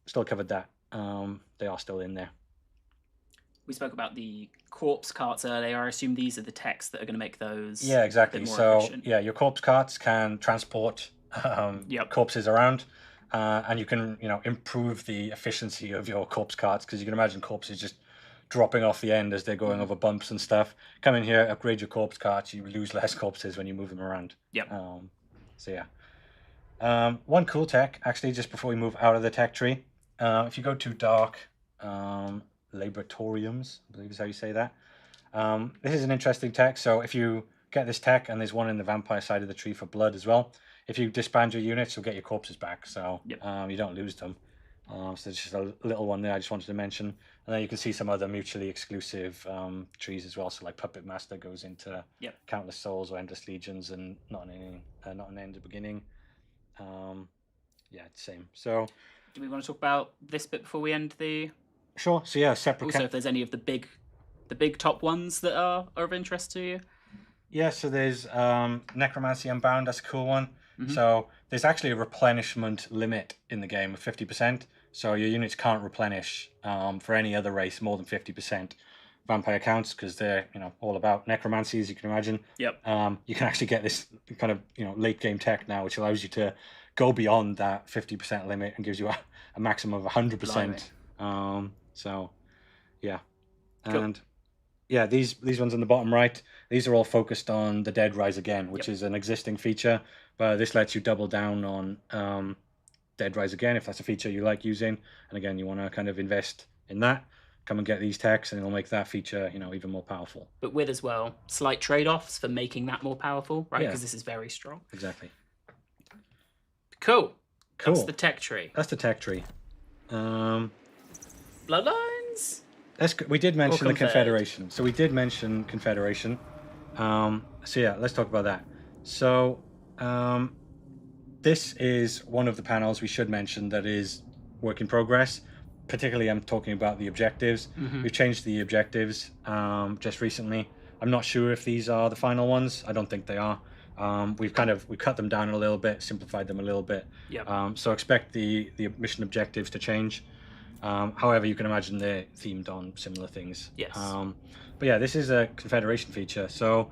still covered that. They are still in there.
We spoke about the corpse carts earlier. I assume these are the techs that are going to make those.
Yeah, exactly.
A bit more
So
efficient.
yeah, your corpse carts can transport corpses around. And you can, improve the efficiency of your corpse carts because you can imagine corpses just dropping off the end as they're going over bumps and stuff. Come in here, upgrade your corpse carts. You lose less corpses when you move them around. So yeah. One cool tech, actually, just before we move out of the tech tree, if you go to Dark Laboratoriums, I believe is how you say that. This is an interesting tech. So if you get this tech, and there's one in the vampire side of the tree for blood as well. If you disband your units, you'll get your corpses back, so you don't lose them. So it's just a little one there I just wanted to mention. And then you can see some other mutually exclusive trees as well. So like Puppet Master goes into Countless Souls or Endless Legions, and not an end of beginning. Yeah, same. So
do we want to talk about this bit before we end the...
Sure. So yeah, separate...
Also, if there's any of the big top ones that are of interest to you.
Yeah, so there's Necromancy Unbound, that's a cool one. So there's actually a replenishment limit in the game of 50%. So your units can't replenish for any other race more than 50% vampire counts because they're all about necromancy, as you can imagine. You can actually get this kind of late game tech now, which allows you to go beyond that 50% limit and gives you a maximum of 100%. So yeah, and yeah, these ones on the bottom right, these are all focused on the Dead Rise Again, which is an existing feature, but this lets you double down on Dead Rise Again if that's a feature you like using. And again, you want to kind of invest in that, come and get these techs, and it'll make that feature even more powerful. But
with as well slight trade-offs for making that more powerful, right? Because this is very strong.
Exactly.
Cool. That's the tech tree.
That's the tech tree.
Bloodlines?
We did mention the Confederation. So we did mention Confederation. So yeah, let's talk about that. So this is one of the panels we should mention that is work in progress. Particularly, I'm talking about the objectives. We've changed the objectives just recently. I'm not sure if these are the final ones. I don't think they are. We cut them down a little bit, simplified them a little bit. So expect the mission objectives to change. However, you can imagine they're themed on similar things. But yeah, this is a Confederation feature. So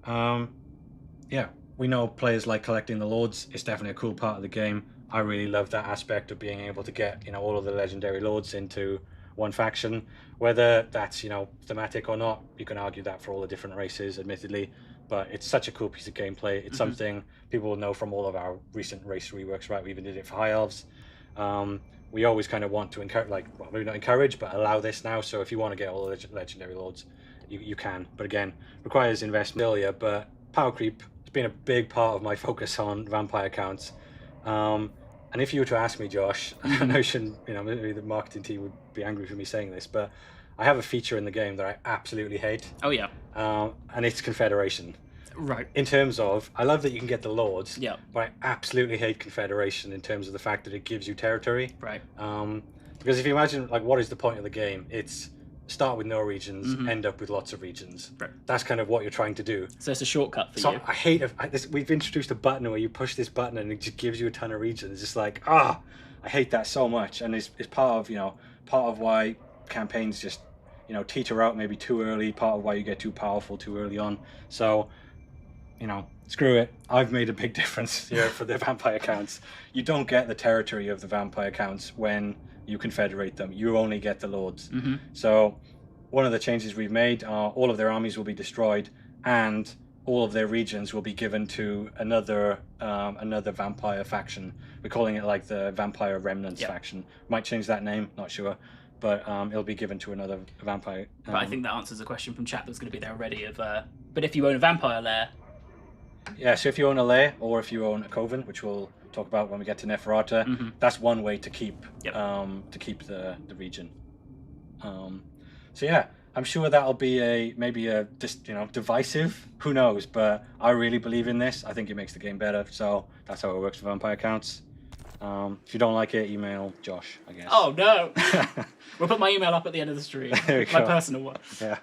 yeah, we know players like collecting the Lords. It's definitely a cool part of the game. I really love that aspect of being able to get all of the legendary Lords into one faction. Whether that's thematic or not, you can argue that for all the different races, admittedly. But it's such a cool piece of gameplay. It's something people will know from all of our recent race reworks, right? We even did it for High Elves. We always kind of want to encourage, maybe not encourage, but allow this now. So if you want to get all the legendary Lords, you can. But again, requires investment earlier. But power creep has been a big part of my focus on vampire counts. And if you were to ask me, Josh, I know you shouldn't, maybe the marketing team would be angry for me saying this, but I have a feature in the game that I absolutely hate.
Oh, yeah.
And it's Confederation.
Right.
In terms of, I love that you can get the Lords,
yeah,
but I absolutely hate Confederation in terms of the fact that it gives you territory.
Right.
Because if you imagine, what is the point of the game? It's start with no regions, end up with lots of regions.
Right.
That's kind of what you're trying to do.
So it's a shortcut for
So
you.
I hate this. We've introduced a button where you push this button and it just gives you a ton of regions. It's just like, I hate that so much. And it's part of why campaigns just, teeter out maybe too early, part of why you get too powerful too early on. So, screw it. I've made a big difference here for the vampire counts. You don't get the territory of the vampire counts when you confederate them. You only get the lords. So one of the changes we've made are all of their armies will be destroyed and all of their regions will be given to another vampire faction. We're calling it like the Vampire Remnants faction. Might change that name, not sure. But it'll be given to another vampire.
But I think that answers a question from chat that was going to be there already of, but if you own a vampire lair...
Yeah, so if you own a lair or if you own a coven, which we'll talk about when we get to Neferata, that's one way to keep the region. So yeah, I'm sure that'll be maybe divisive. Who knows? But I really believe in this. I think it makes the game better. So that's how it works for vampire counts. If you don't like it, email Josh, I guess.
Oh no! We'll put my email up at the end of the stream. My personal one.
Yeah.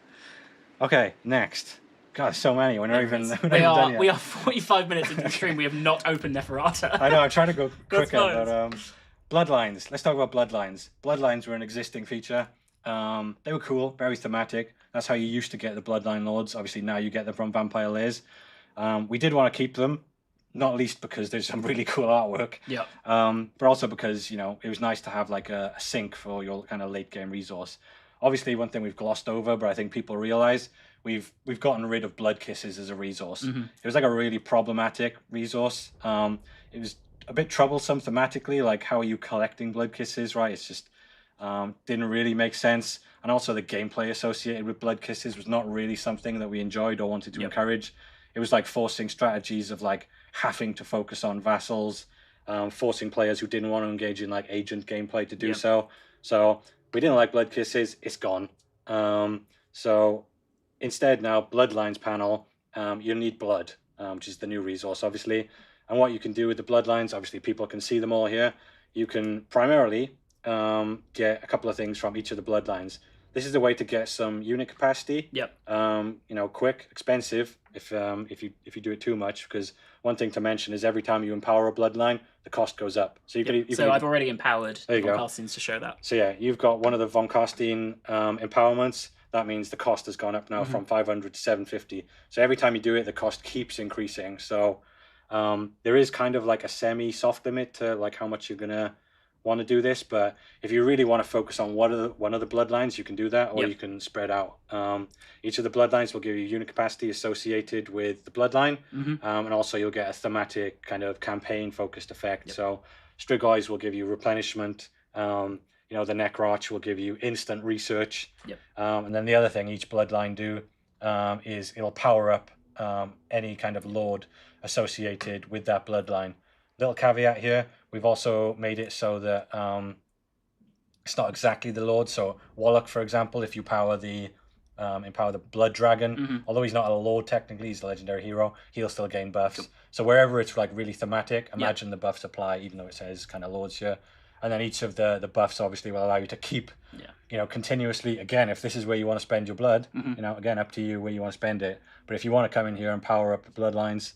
Okay, next. God, so many. We're not even done yet.
We are 45 minutes into the stream. We have not opened Neferata.
I know. I'm trying to go quicker, but Bloodlines. Let's talk about Bloodlines. Bloodlines were an existing feature. They were cool, very thematic. That's how you used to get the Bloodline Lords. Obviously, now you get them from Vampire Lairs. We did want to keep them, not least because there's some really cool artwork.
Yeah.
But also because it was nice to have like a sink for your kind of late game resource. Obviously, one thing we've glossed over, but I think people realize we've gotten rid of blood kisses as a resource. It was like a really problematic resource. It was a bit troublesome thematically, like how are you collecting blood kisses, right? It's just didn't really make sense. And also the gameplay associated with blood kisses was not really something that we enjoyed or wanted to encourage. It was like forcing strategies of like having to focus on vassals, forcing players who didn't want to engage in like agent gameplay to do so. So we didn't like blood kisses. It's gone. So instead now Bloodlines panel, you need blood, which is the new resource obviously. And what you can do with the Bloodlines, obviously people can see them all here. You can primarily get a couple of things from each of the Bloodlines. This is a way to get some unit capacity. Quick, expensive if you do it too much, because one thing to mention is every time you empower a Bloodline, the cost goes up. So
I've already empowered
Von
Carstens to show that.
So yeah, you've got one of the Von Carstein empowerments. That means the cost has gone up now from 500 to 750. So every time you do it, the cost keeps increasing. So there is kind of like a semi-soft limit to like how much you're gonna want to do this. But if you really want to focus on one of the Bloodlines, you can do that, or you can spread out. Each of the Bloodlines will give you unit capacity associated with the Bloodline, and also you'll get a thematic kind of campaign-focused effect. So Strigoi will give you replenishment. The Necrarch will give you instant research. And then the other thing each Bloodline do is it'll power up any kind of Lord associated with that Bloodline. Little caveat here, we've also made it so that it's not exactly the Lord. So Warlock, for example, if you empower the Blood Dragon, although he's not a Lord technically, he's a legendary hero, he'll still gain buffs. So wherever it's like really thematic, imagine the buffs apply, even though it says kind of Lords here. And then each of the buffs obviously will allow you to keep, continuously. Again, if this is where you want to spend your blood, again, up to you where you want to spend it. But if you want to come in here and power up the Bloodlines,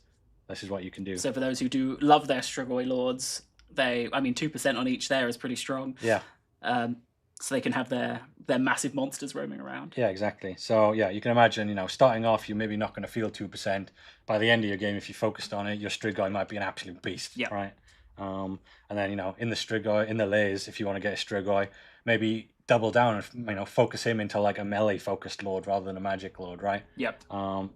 this is what you can do.
So for those who do love their Strigoi Lords, 2% on each there is pretty strong.
Yeah.
So they can have their massive monsters roaming around.
Yeah, exactly. So yeah, you can imagine, starting off, you're maybe not going to feel 2%. By the end of your game, if you focused on it, your Strigoi might be an absolute beast, right? And then, in the Strigoi, in the layers, if you want to get a Strigoi, maybe double down and, focus him into like a melee-focused Lord rather than a magic Lord, right?
Yep.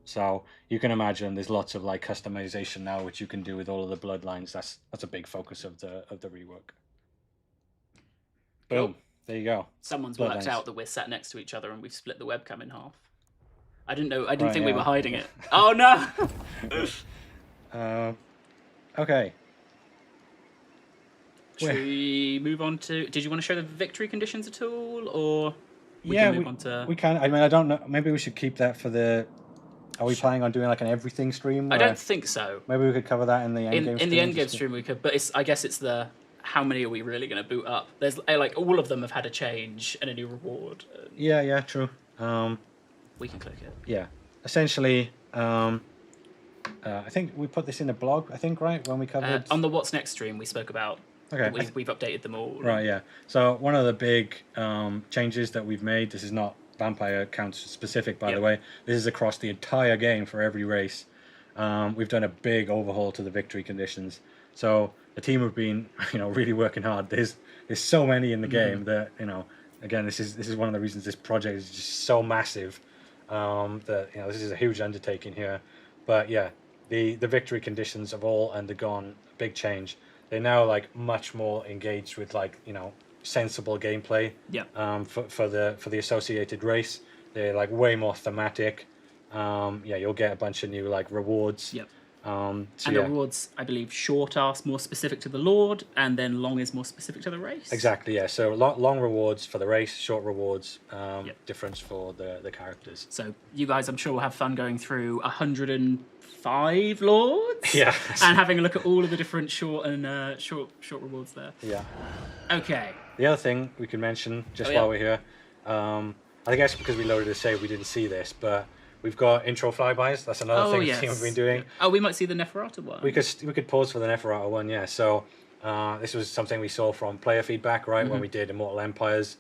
So you can imagine there's lots of like customization now, which you can do with all of the Bloodlines. That's a big focus of the rework. Boom. There you go.
Someone's worked out that we're sat next to each other and we've split the webcam in half. I didn't think we were hiding it. Oh no!
Okay.
Should we move on to... Did you want to show the victory conditions at all, or we move on to...
We can. I mean, I don't know. Maybe we should keep that for the... Are we planning on doing like an everything stream?
I don't think so.
Maybe we could cover that in the endgame stream.
In the endgame stream we could, but I guess it's the how many are we really going to boot up? There's like all of them have had a change and a new reward.
Yeah, true.
We can click it.
Yeah, essentially, I think we put this in the blog. I think right when we covered
On the What's Next stream, we spoke about.
Okay,
We've updated them all.
Right, yeah. So one of the big changes that we've made. This is not vampire counts specific, by the way. This is across the entire game for every race. We've done a big overhaul to the victory conditions. So the team have been, really working hard. There's so many in the game that again, this is one of the reasons this project is just so massive. That this is a huge undertaking here. But yeah, the victory conditions have all undergone a big change. They're now like much more engaged with sensible gameplay. For the associated race, they're like way more thematic. You'll get a bunch of new like rewards.
And the rewards, I believe, short are more specific to the Lord, and then long is more specific to the race.
Exactly, yeah. So long rewards for the race, short rewards, difference for the characters.
So you guys, I'm sure, will have fun going through 105 Lords.
Yeah.
And having a look at all of the different short rewards there.
Yeah.
Okay.
The other thing we can mention while we're here, I guess because we loaded a save, we didn't see this, but we've got intro flybys. That's another thing the team have been doing.
Oh, we might see the Neferata one.
We could pause for the Neferata one, yeah. So this was something we saw from player feedback, right? When we did Immortal Empires,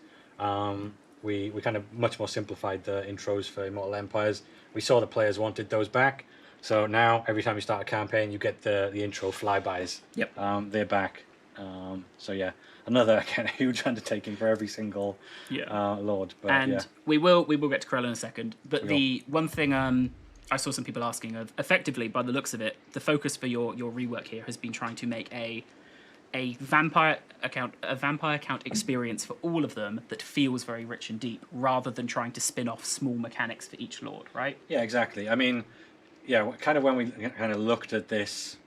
we kind of much more simplified the intros for Immortal Empires. We saw the players wanted those back, so now every time you start a campaign, you get the intro flybys. They're back. So yeah, another kind of huge undertaking for every single Lord. But
we will get to Krell in a second. But the one thing I saw some people asking of, effectively, by the looks of it, the focus for your rework here has been trying to make a vampire count experience for all of them that feels very rich and deep, rather than trying to spin off small mechanics for each Lord, right?
Yeah, exactly. I mean, kind of when we kind of looked at this,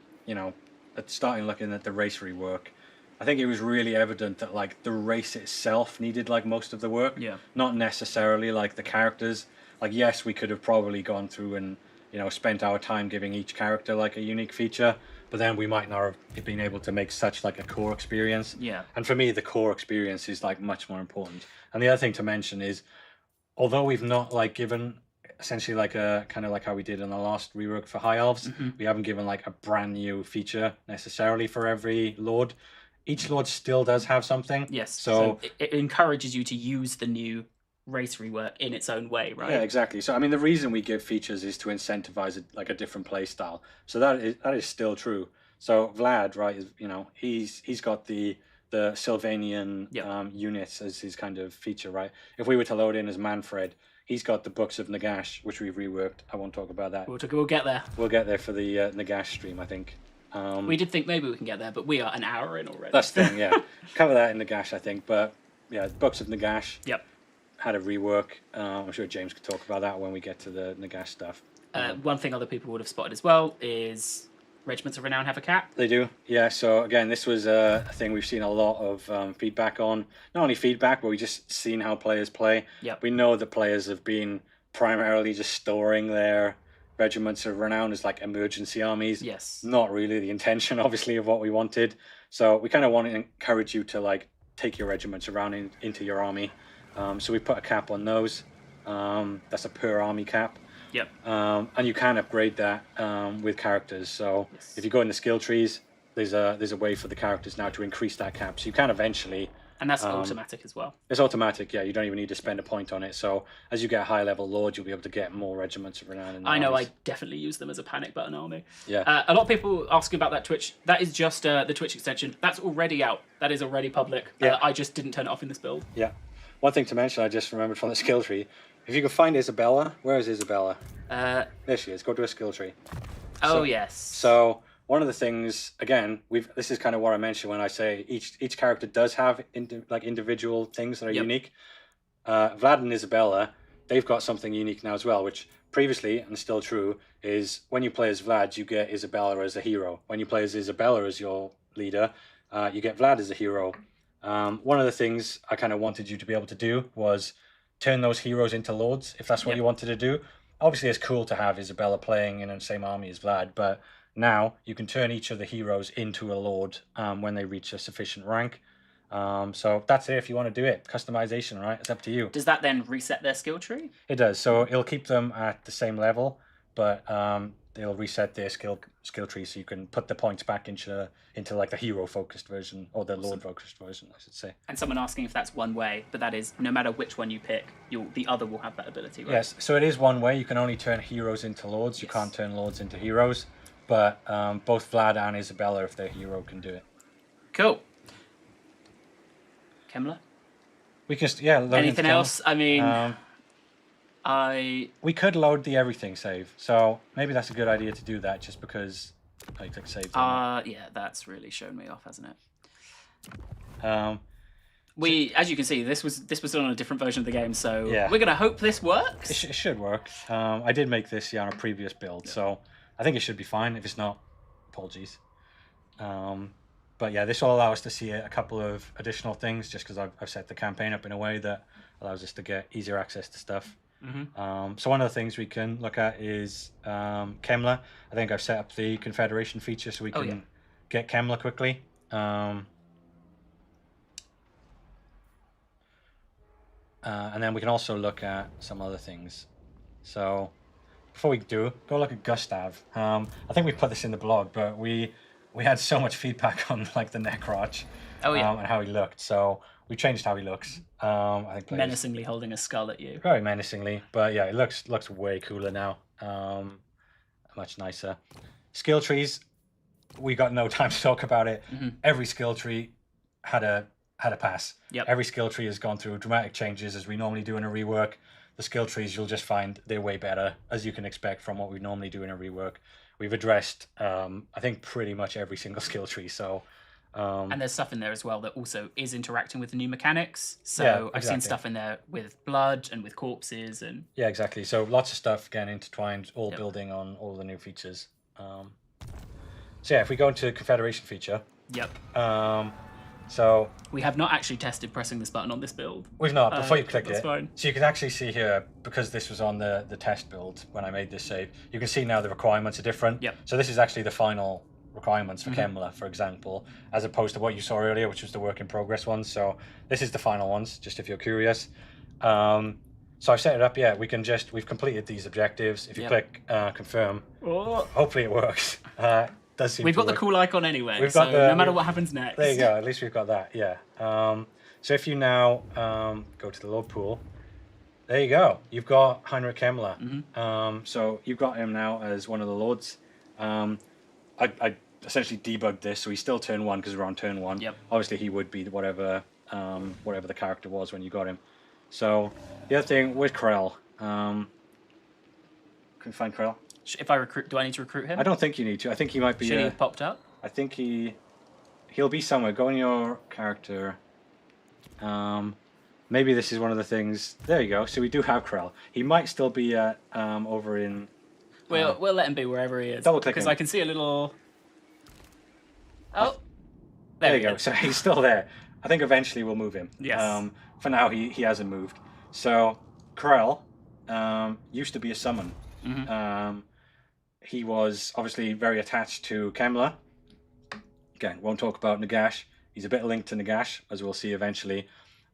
starting looking at the race rework, I think it was really evident that like the race itself needed like most of the work. Not necessarily like the characters. Like yes, we could have probably gone through and spent our time giving each character like a unique feature, but then we might not have been able to make such like a core experience. And for me, the core experience is like much more important. And the other thing to mention is, although we've not like given essentially like a kind of like how we did in the last rework for High Elves, we haven't given like a brand new feature necessarily for every Lord. Each Lord still does have something.
Yes. So it encourages you to use the new race rework in its own way, right?
Yeah, exactly. So I mean, the reason we give features is to incentivize a different play style. So that is still true. So Vlad, right, is he's got the Sylvanian units as his kind of feature, right? If we were to load in as Manfred, he's got the Books of Nagash, which we've reworked. I won't talk about that.
We'll get there.
We'll get there for the Nagash stream, I think.
We did think maybe we can get there, but we are an hour in already.
That's the thing, yeah. Cover that in Nagash, I think. But yeah, Books of Nagash had a rework. I'm sure James could talk about that when we get to the Nagash stuff.
One thing other people would have spotted as well is Regiments of Renown have a cap.
They do, yeah. So again, this was a thing we've seen a lot of feedback on. Not only feedback, but we just seen how players play. We know that players have been primarily just storing their Regiments of Renown as like emergency armies. Not really the intention, obviously, of what we wanted. So we kind of want to encourage you to like take your regiments around into your army. So we put a cap on those. That's a per army cap. And you can upgrade that with characters. So if you go in the skill trees, there's a way for the characters now to increase that cap. So you can eventually.
And that's automatic as well.
It's automatic, yeah. You don't even need to spend a point on it. So as you get a high level Lord, you'll be able to get more Regiments of Renown.
I know, I definitely use them as a panic button army. A lot of people asking about that Twitch. That is just the Twitch extension. That's already out. That is already public. I just didn't turn it off in this build.
One thing to mention, I just remembered from the skill tree. If you can find Isabella, where is Isabella? There she is. Go to a skill tree.
Yes.
So one of the things, again, this is kind of what I mentioned when I say each character does have individual things that are unique. Vlad and Isabella, they've got something unique now as well, which previously, and still true, is when you play as Vlad, you get Isabella as a hero. When you play as Isabella as your leader, you get Vlad as a hero. One of the things I kind of wanted you to be able to do was turn those heroes into lords, if that's what you wanted to do. Obviously, it's cool to have Isabella playing in the same army as Vlad, but now you can turn each of the heroes into a lord when they reach a sufficient rank. So that's it if you want to do it. Customization, right? It's up to you.
Does that then reset their skill tree?
It does. So it'll keep them at the same level, but they'll reset their skill tree, so you can put the points back into like the hero focused version or the lord focused version, I should say.
And someone asking if that's one way, but that is no matter which one you pick, the other will have that ability, right?
Yes. So it is one way. You can only turn heroes into lords. You
Yes.
can't turn lords into heroes. But both Vlad and Isabella, if they're hero, can do it.
Cool. Kemmler?
We can, yeah.
Anything else? I mean,
we could load the everything save, so maybe that's a good idea to do that, just because I click save.
Yeah, that's really shown me off, hasn't it? As you can see, this was done on a different version of the game, so
Yeah.
we're gonna hope this works.
It should work. I did make this on a previous build, so I think it should be fine. If it's not, apologies. But yeah, this will allow us to see a couple of additional things, just because I've set the campaign up in a way that allows us to get easier access to stuff. So one of the things we can look at is Kemmler. I think I've set up the Confederation feature so we can get Kemmler quickly. And then we can also look at some other things. So before we do, go look at Gustav. I think we put this in the blog, but we had so much feedback on like the Necrotch and how he looked. So we changed how he looks. I think
menacingly holding a skull at you.
Very menacingly, but yeah, it looks way cooler now. Much nicer. Skill trees, we got no time to talk about it. Every skill tree had a pass.
Yep.
Every skill tree has gone through dramatic changes as we normally do in a rework. The skill trees, you'll just find they're way better, as you can expect from what we normally do in a rework. We've addressed, I think, pretty much every single skill tree. So,
and there's stuff in there as well that also is interacting with the new mechanics. So
Yeah,
I've seen stuff in there with blood and with corpses and
yeah, exactly. So lots of stuff getting intertwined, all building on all the new features. So yeah, if we go into Confederation feature, so
we have not actually tested pressing this button on this build.
We've not. Before you click
that's
it,
fine.
So you can actually see here, because this was on the test build when I made this save, you can see now the requirements are different.
Yep.
So this is actually the final requirements for Kemmler, for example, as opposed to what you saw earlier, which was the work in progress ones. So this is the final ones, just if you're curious. So I've set it up. Yeah, we've completed these objectives. If you click confirm, hopefully it works. Does seem
we've got
work.
the cool icon anyway,
We've
so
got
no matter what happens next.
There you go. At least we've got that. Yeah. So if you now go to the Lord pool, there you go. You've got Heinrich Kemmler. So you've got him now as one of the lords. I essentially debugged this, so he's still turn 1 because we're on turn 1.
Yep.
Obviously, he would be whatever the character was when you got him. So the other thing with Krell, can we find Krell?
If I recruit, do I need to recruit him?
I don't think you need to. I think he might be.
Should he have popped up?
I think he'll be somewhere. Go in your character. Maybe this is one of the things. There you go. So we do have Krell. He might still be over in.
We'll let him be wherever he is.
Double click
because
him.
I can see a little. Oh,
there you go. So he's still there. I think eventually we'll move him.
Yes.
For now, he hasn't moved. So Krell used to be a summon. He was obviously very attached to Kemmler. Again, won't talk about Nagash. He's a bit linked to Nagash, as we'll see eventually.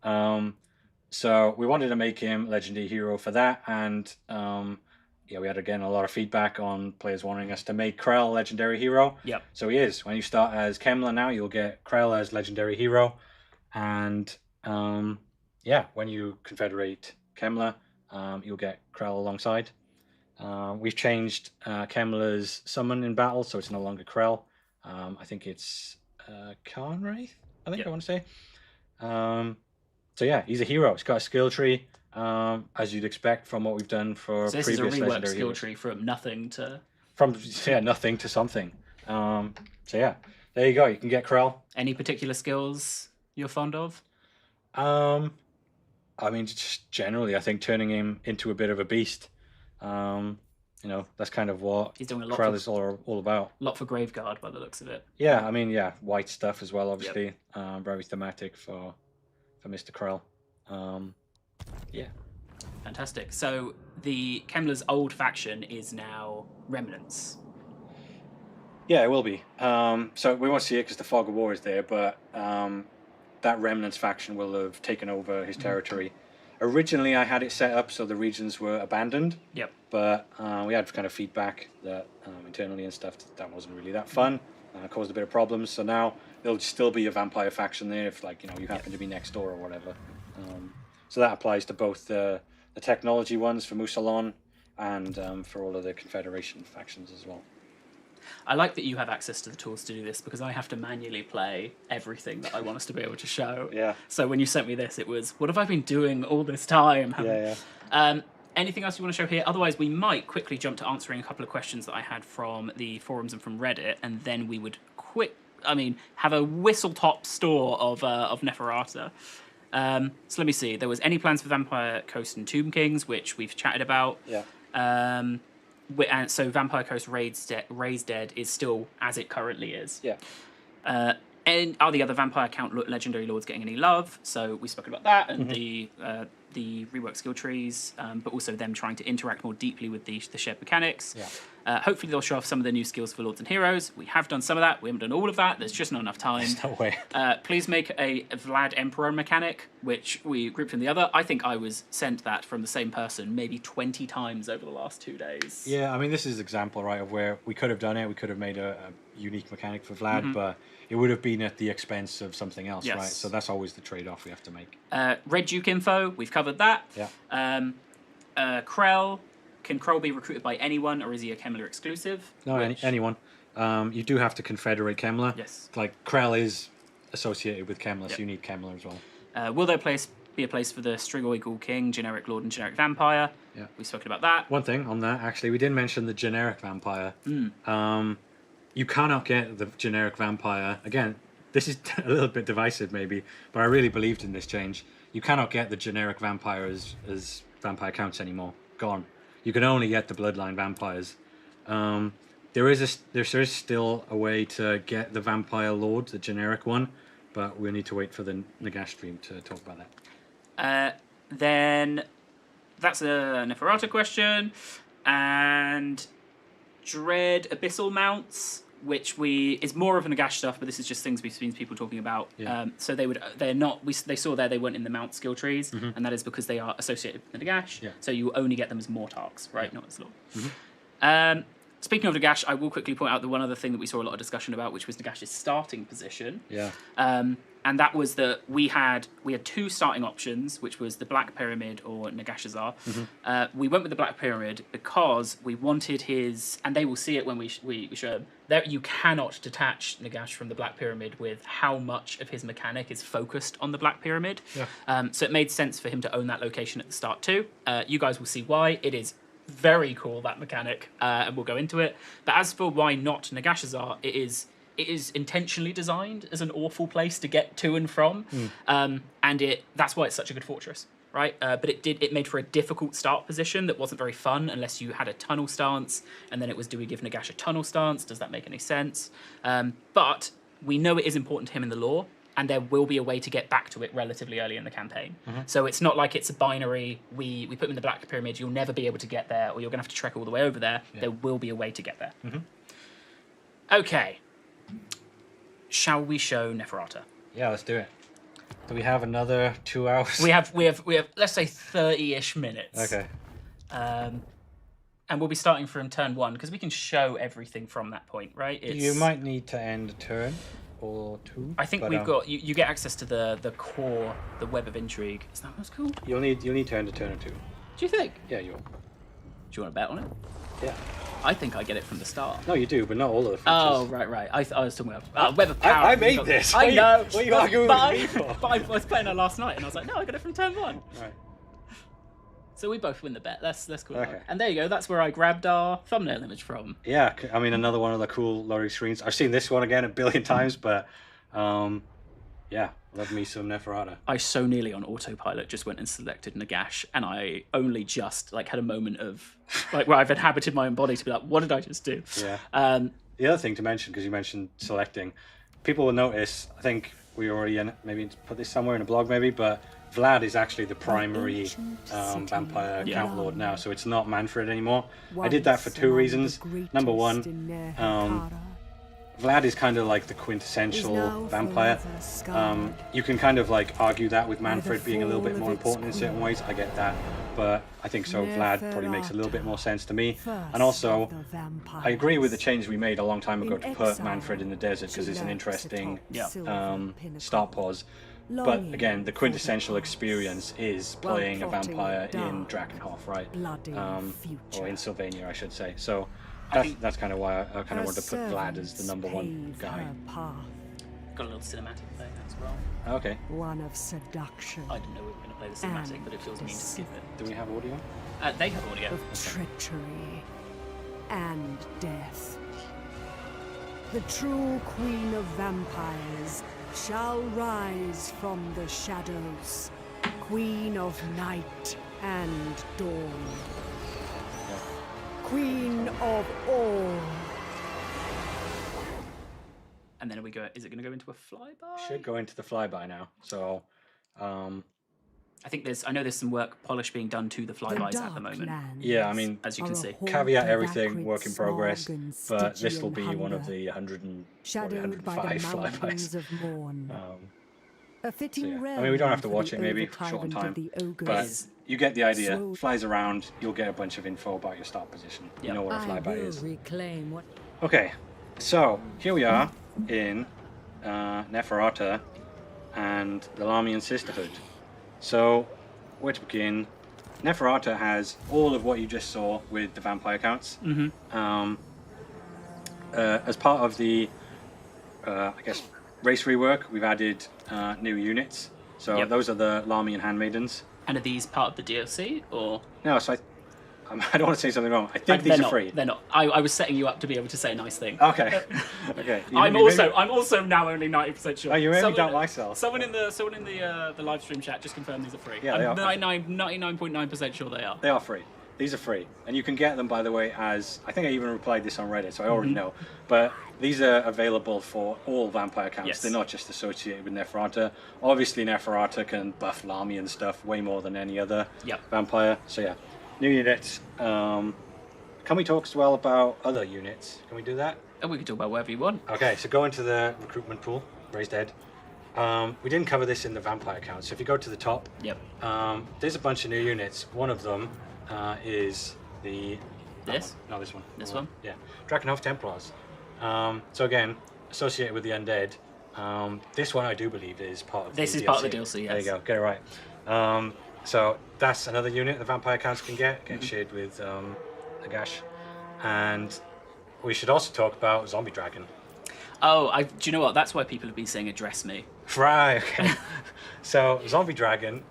So we wanted to make him legendary hero for that, and we had again a lot of feedback on players wanting us to make Krell legendary hero.
Yep.
So he is. When you start as Kemmler now, you'll get Krell as legendary hero, and when you confederate Kemmler, you'll get Krell alongside. We've changed Kemmler's summon in battle, so it's no longer Krell. I think it's Khanwraith, I think I want to say. So yeah, he's a hero. He's got a skill tree, as you'd expect from what we've done for
so this
previous
is a reworked
legendary
skill
heroes.
tree from nothing to...
From nothing to something. So yeah, there you go. You can get Krell.
Any particular skills you're fond of?
I mean, just generally, I think turning him into a bit of a beast. That's kind of what
He's doing a lot
Krell is all about.
A lot for Graveguard by the looks of it.
Yeah, I mean, white stuff as well, obviously. Very thematic for Mr. Krell.
Fantastic. So the Kemmler's old faction is now Remnants.
Yeah, it will be. So we won't see it because the Fog of War is there, but that Remnants faction will have taken over his territory. Originally, I had it set up so the regions were abandoned.
Yep.
But we had kind of feedback that internally and stuff that wasn't really that fun. Caused a bit of problems. So now there'll still be a vampire faction there if, like, you happen to be next door or whatever. So that applies to both the technology ones for Musalon and for all of the Confederation factions as well.
I like that you have access to the tools to do this because I have to manually play everything that I want us to be able to show.
Yeah.
So when you sent me this, it was, what have I been doing all this time?
Yeah.
Anything else you want to show here? Otherwise, we might quickly jump to answering a couple of questions that I had from the forums and from Reddit, and then we would have a whistle-top store of Neferata. So let me see. There was any plans for Vampire Coast and Tomb Kings, which we've chatted about.
Yeah.
And so Vampire Coast Raised Dead is still as it currently is.
Yeah.
And are the other Vampire Legendary Lords getting any love? So we've spoken about that and the rework skill trees, but also them trying to interact more deeply with the shared mechanics.
Yeah.
Hopefully they'll show off some of the new skills for Lords and Heroes. We have done some of that. We haven't done all of that. There's just not enough time.
No way.
Please make a Vlad Emperor mechanic, which we grouped in the other. I think I was sent that from the same person maybe 20 times over the last 2 days.
Yeah, I mean, this is an example, right, of where we could have done it. We could have made a unique mechanic for Vlad, but it would have been at the expense of something else,
Yes.
right? So that's always the trade-off we have to make.
Red Duke info, we've covered that.
Yeah.
Krell, can Krell be recruited by anyone, or is he a Kemmler exclusive?
No, anyone. You do have to confederate Kemmler.
Yes.
Like, Krell is associated with Kemmler,
Yep.
so you need Kemmler as well.
Will there be a place for the Strigoi Ghoul King, generic Lord and generic Vampire?
Yeah.
We've spoken about that.
One thing on that, actually, we didn't mention the generic vampire. You cannot get the generic vampire. Again, this is a little bit divisive maybe, but I really believed in this change. You cannot get the generic vampire as vampire counts anymore. Gone. You can only get the bloodline vampires. There is still a way to get the vampire lord, the generic one, but we'll need to wait for the Nagash stream to talk about that.
Then that's a Neferata question. And Dread Abyssal Mounts, which is more of a Nagash stuff, but this is just things we've seen people talking about.
Yeah.
So they saw there they weren't in the mount skill trees, and that is because they are associated with the Nagash.
Yeah.
So you only get them as Mortarks, right? Not as Lord. Speaking of Nagash, I will quickly point out the one other thing that we saw a lot of discussion about, which was Nagash's starting position.
Yeah.
And that was that we had 2 starting options, which was the Black Pyramid or Nagashazar. We went with the Black Pyramid because we wanted his, and they will see it when we show them. There, you cannot detach Nagash from the Black Pyramid with how much of his mechanic is focused on the Black Pyramid.
Yeah.
So it made sense for him to own that location at the start too. You guys will see why. It is very cool, that mechanic, and we'll go into it. But as for why not Nagashazar, it is intentionally designed as an awful place to get to and from, and that's why it's such a good fortress, right? But it made for a difficult start position that wasn't very fun unless you had a tunnel stance, and then it was, do we give Nagash a tunnel stance? Does that make any sense? But we know it is important to him in the lore, and there will be a way to get back to it relatively early in the campaign. So it's not like it's a binary, we put him in the Black Pyramid, you'll never be able to get there, or you're going to have to trek all the way over there. Yeah. There will be a way to get there. Okay. Shall we show Neferata?
Yeah, let's do it. Do we have another 2 hours?
We have let's say 30-ish minutes.
Okay.
And we'll be starting from turn 1, because we can show everything from that point, right?
You might need to end a turn or 2.
I think we've got you get access to the core, the Web of Intrigue. Is that what it's called?
You'll need to end a turn or 2.
Do you think?
Yeah, you will.
Do you want to bet on it?
Yeah.
I think I get it from the start.
No, you do, but not all of the features.
Oh, right. I was talking about Web of Power.
I made this.
I know.
What are you arguing with me for?
But I was playing it last night, and I was like, no, I got it from turn 1.
Right.
So we both win the bet. That's cool.
Okay.
And there you go. That's where I grabbed our thumbnail image from.
Yeah, I mean, another one of the cool lottery screens. I've seen this one again a billion times, but yeah, love me some Neferata.
I so nearly on autopilot just went and selected Nagash, and I only just had a moment of where I've inhabited my own body to be like, what did I just do?
Yeah. The other thing to mention, because you mentioned selecting, people will notice. I think we already maybe put this somewhere in a blog, maybe, but Vlad is actually the primary vampire count lord now, so it's not Manfred anymore. I did that for 2 reasons. Number one, Vlad is kind of like the quintessential vampire. You can kind of like argue that with Manfred being a little bit more important in certain ways. I get that, but I think so. Vlad probably makes a little bit more sense to me. And also, I agree with the change we made a long time ago to put Manfred in the desert because it's an interesting start pause. But again, the quintessential experience is playing a vampire in Drakenhof, right? Or in Sylvania, I should say. So that's kind of why I kind of wanted to put Vlad as the #1 guy.
Got a little cinematic there as well.
Okay.
One of seduction.
I didn't know we were going to play the cinematic, but it feels mean to skip it.
Do we have audio?
They have audio.
Of treachery and death. The true queen of vampires shall rise from the shadows, queen of night and dawn, queen of all.
And then we go. Is it going to go into a flyby?
Should go into the flyby now. So,
I think I know there's some polish being done to the flybys at the moment.
Yeah, I mean,
as you can see.
Caveat everything, work in progress, but this will be one of the 105 flybys.
A fitting
I mean, we don't have to watch it, maybe, short on time, but you get the idea. Flies around, you'll get a bunch of info about your start position. You know what a flyby is. Okay, so here we are in Neferata and the Larmian Sisterhood. So, where to begin? Neferata has all of what you just saw with the vampire counts. As part of the, I guess, race rework, we've added new units. So those are the Larmian handmaidens.
And are these part of the DLC or?
No, so I don't want to say something wrong. I think these are free.
They're not. I was setting you up to be able to say a nice thing.
Okay. Okay.
I'm also now only 90% sure.
Oh, you made me doubt myself.
Someone in the live stream chat just confirmed these are free.
Yeah, they are.
99.9% sure they are.
They are free. These are free, and you can get them, by the way, as I think I even replied this on Reddit, so I already know. But these are available for all vampire counts.
Yes.
They're not just associated with Neferata. Obviously, Neferata can buff Larmian stuff way more than any other vampire. So yeah, new units. Can we talk as well about other units? Can we do that?
And we can talk about whatever you want.
Okay, so go into the recruitment pool. Raised Dead. We didn't cover this in the vampire count. So if you go to the top, there's a bunch of new units. One of them is the
this?
No, this one.
This one?
Yeah, Drakenhof Templars. So again, associated with the undead. This one I do believe is part of.
This
the
is
DLC.
part of the DLC. Yes.
There you go. Get it right. So that's another unit the vampire counts can get shared with Nagash, and we should also talk about Zombie Dragon.
Oh, do you know what? That's why people have been saying address me.
Right. Okay. So Zombie Dragon,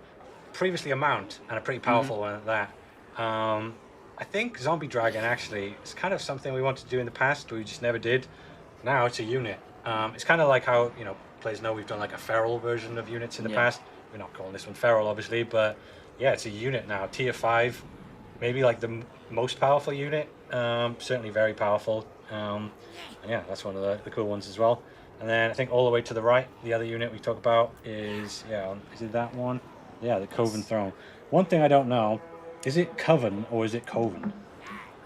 previously a mount and a pretty powerful one at that. I think Zombie Dragon actually is kind of something we wanted to do in the past, but we just never did. Now it's a unit. It's kind of like how, players know we've done like a feral version of units in the past. We're not calling this one feral, obviously, but yeah, it's a unit now. Tier 5, maybe like the most powerful unit. Certainly very powerful. And yeah, that's one of the cool ones as well. And then I think all the way to the right, the other unit we talk about is it that one? Yeah, the Coven Throne. One thing I don't know, is it Coven or is it Coven?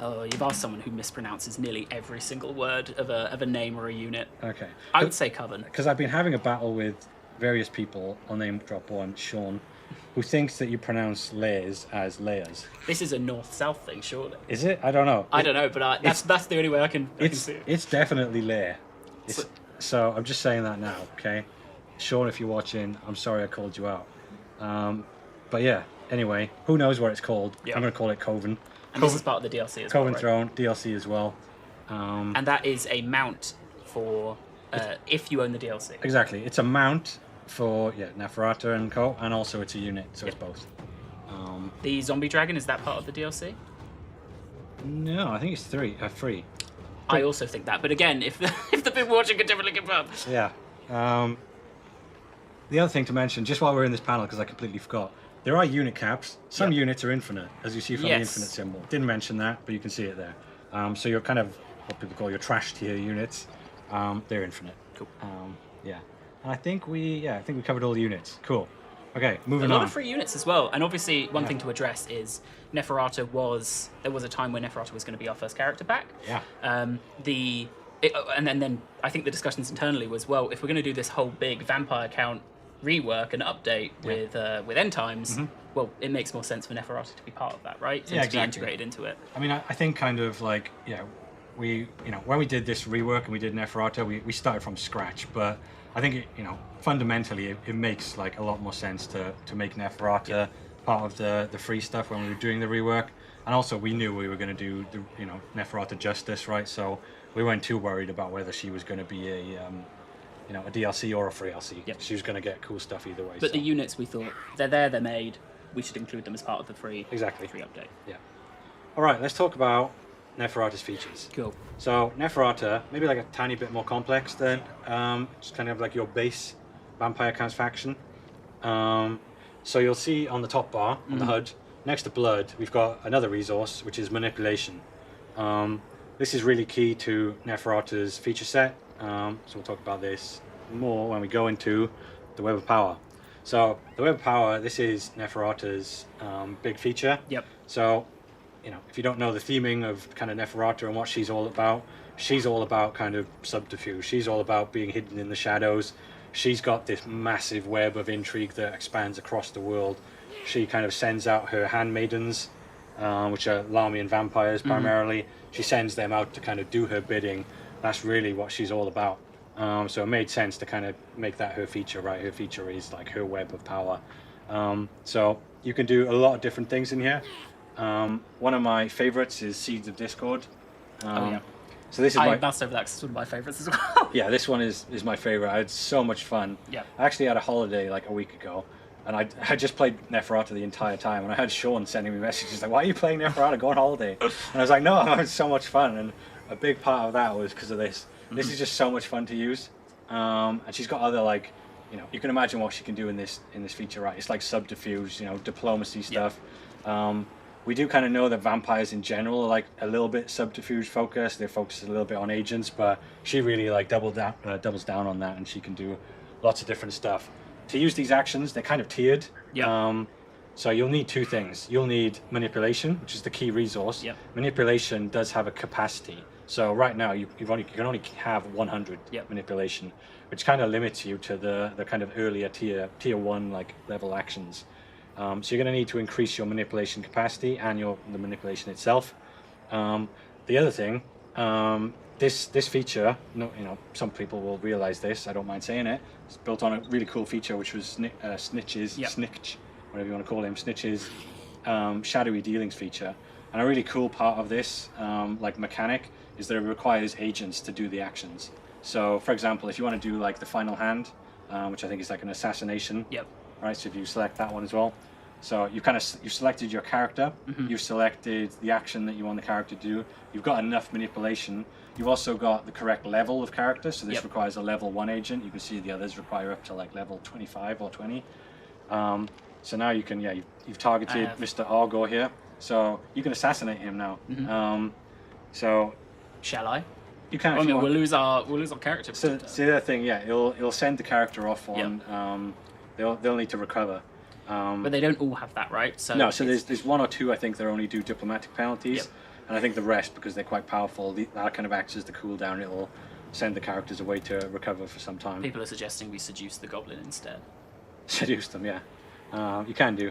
Oh, you've asked someone who mispronounces nearly every single word of a name or a unit.
Okay.
I would say Coven.
Because I've been having a battle with various people on Name Drop 1, Sean, who thinks that you pronounce layers as layers.
This is a north-south thing, surely.
Is it? I don't know.
I don't know, but that's the only way I can see it.
It's definitely layer. So I'm just saying that now, okay? Sean, if you're watching, I'm sorry I called you out. But yeah, anyway, who knows what it's called?
Yeah.
I'm going to call it Coven.
And this is part of the DLC as well,
Coven
right?
Throne, DLC as well.
And that is a mount for if you own the DLC.
Exactly. It's a mount for Neferata and co, and also it's a unit, so it's both.
The Zombie Dragon, is that part of the DLC?
No, I think it's free.
I also think that, but again, if the people watching can definitely confirm.
Yeah. The other thing to mention, just while we're in this panel, because I completely forgot, there are unit caps. Some units are infinite, as you see from the infinite symbol. Didn't mention that, but you can see it there. So you're kind of what people call your trash tier units. They're infinite.
Cool.
Yeah. And I think we covered all the units. Cool. Okay, moving on.
A lot of free units as well. And obviously, one thing to address is there was a time when Neferata was going to be our first character pack.
Yeah.
And then I think the discussions internally was, well, if we're going to do this whole big vampire count rework and update with end times, well, it makes more sense for Neferata to be part of that, right?
Yeah,
To be
exactly.
integrated into it.
I mean, I think kind of like, we, when we did this rework and we did Neferata, we started from scratch, but I think, fundamentally it makes like a lot more sense to make Neferata part of the free stuff when we were doing the rework. And also we knew we were going to do the, Neferata justice, right? So we weren't too worried about whether she was going to be a DLC or a free DLC.
Yep.
She was going to get cool stuff either way.
But
so.
the units, we thought, they're made, we should include them as part of the free update.
Yeah. All right, let's talk about Neferata's features.
Cool.
So Neferata, maybe like a tiny bit more complex than just kind of like your base Vampire Counts faction. So you'll see on the top bar, on the HUD, next to blood, we've got another resource, which is manipulation. This is really key to Neferata's feature set. So we'll talk about this more when we go into the Web of Power. So the Web of Power, this is Neferata's big feature.
Yep.
So, if you don't know the theming of kind of Neferata and what she's all about kind of subterfuge. She's all about being hidden in the shadows. She's got this massive web of intrigue that expands across the world. She kind of sends out her handmaidens, which are Lamian vampires primarily. She sends them out to kind of do her bidding. That's really what she's all about. So it made sense to kind of make that her feature, right? Her feature is like her web of power. So you can do a lot of different things in here. One of my favorites is Seeds of Discord. So this is
I bounced over that because it's one of my favorites as well.
Yeah, this one is my favorite. I had so much fun.
Yeah.
I actually had a holiday like a week ago, and I had just played Neferata the entire time, and I had Sean sending me messages like, "Why are you playing Neferata? Go on holiday." And I was like, "No, I'm having so much fun." And a big part of that was because of this. This is just so much fun to use, and she's got other like, you can imagine what she can do in this feature, right? It's like subterfuge, diplomacy stuff. We do kind of know that vampires in general are like a little bit subterfuge focused. They're focused a little bit on agents, but she really like doubles down on that, and she can do lots of different stuff. To use these actions, they're kind of tiered.
Yeah.
So you'll need two things. You'll need manipulation, which is the key resource.
Yep.
Manipulation does have a capacity. So right now you can only have 100 manipulation, which kind of limits you to the kind of earlier tier 1 like level actions. So you're going to need to increase your manipulation capacity and the manipulation itself. The other thing, this feature, some people will realize this. I don't mind saying it. It's built on a really cool feature, which was Snitch, whatever you want to call him, Snitch's shadowy dealings feature. And a really cool part of this, like mechanic, is that it requires agents to do the actions. So, for example, if you want to do like the final hand, which I think is like an assassination.
Yep.
Right, so if you select that one as well. So you've selected your character, you've selected the action that you want the character to do, you've got enough manipulation, you've also got the correct level of character, so this requires a level 1 agent. You can see the others require up to like level 25 or 20. So now you can, you've targeted Mr. Argor here, so you can assassinate him now. So
shall I?
You can.
I mean, we'll lose our character.
So the other thing, it'll send the character off on. They'll need to recover.
But they don't all have that, right? So
no. So there's one or two I think that only do diplomatic penalties, and I think the rest, because they're quite powerful, that kind of acts as the cooldown. It'll send the characters away to recover for some time.
People are suggesting we seduce the goblin instead.
Seduce them, yeah. You can do.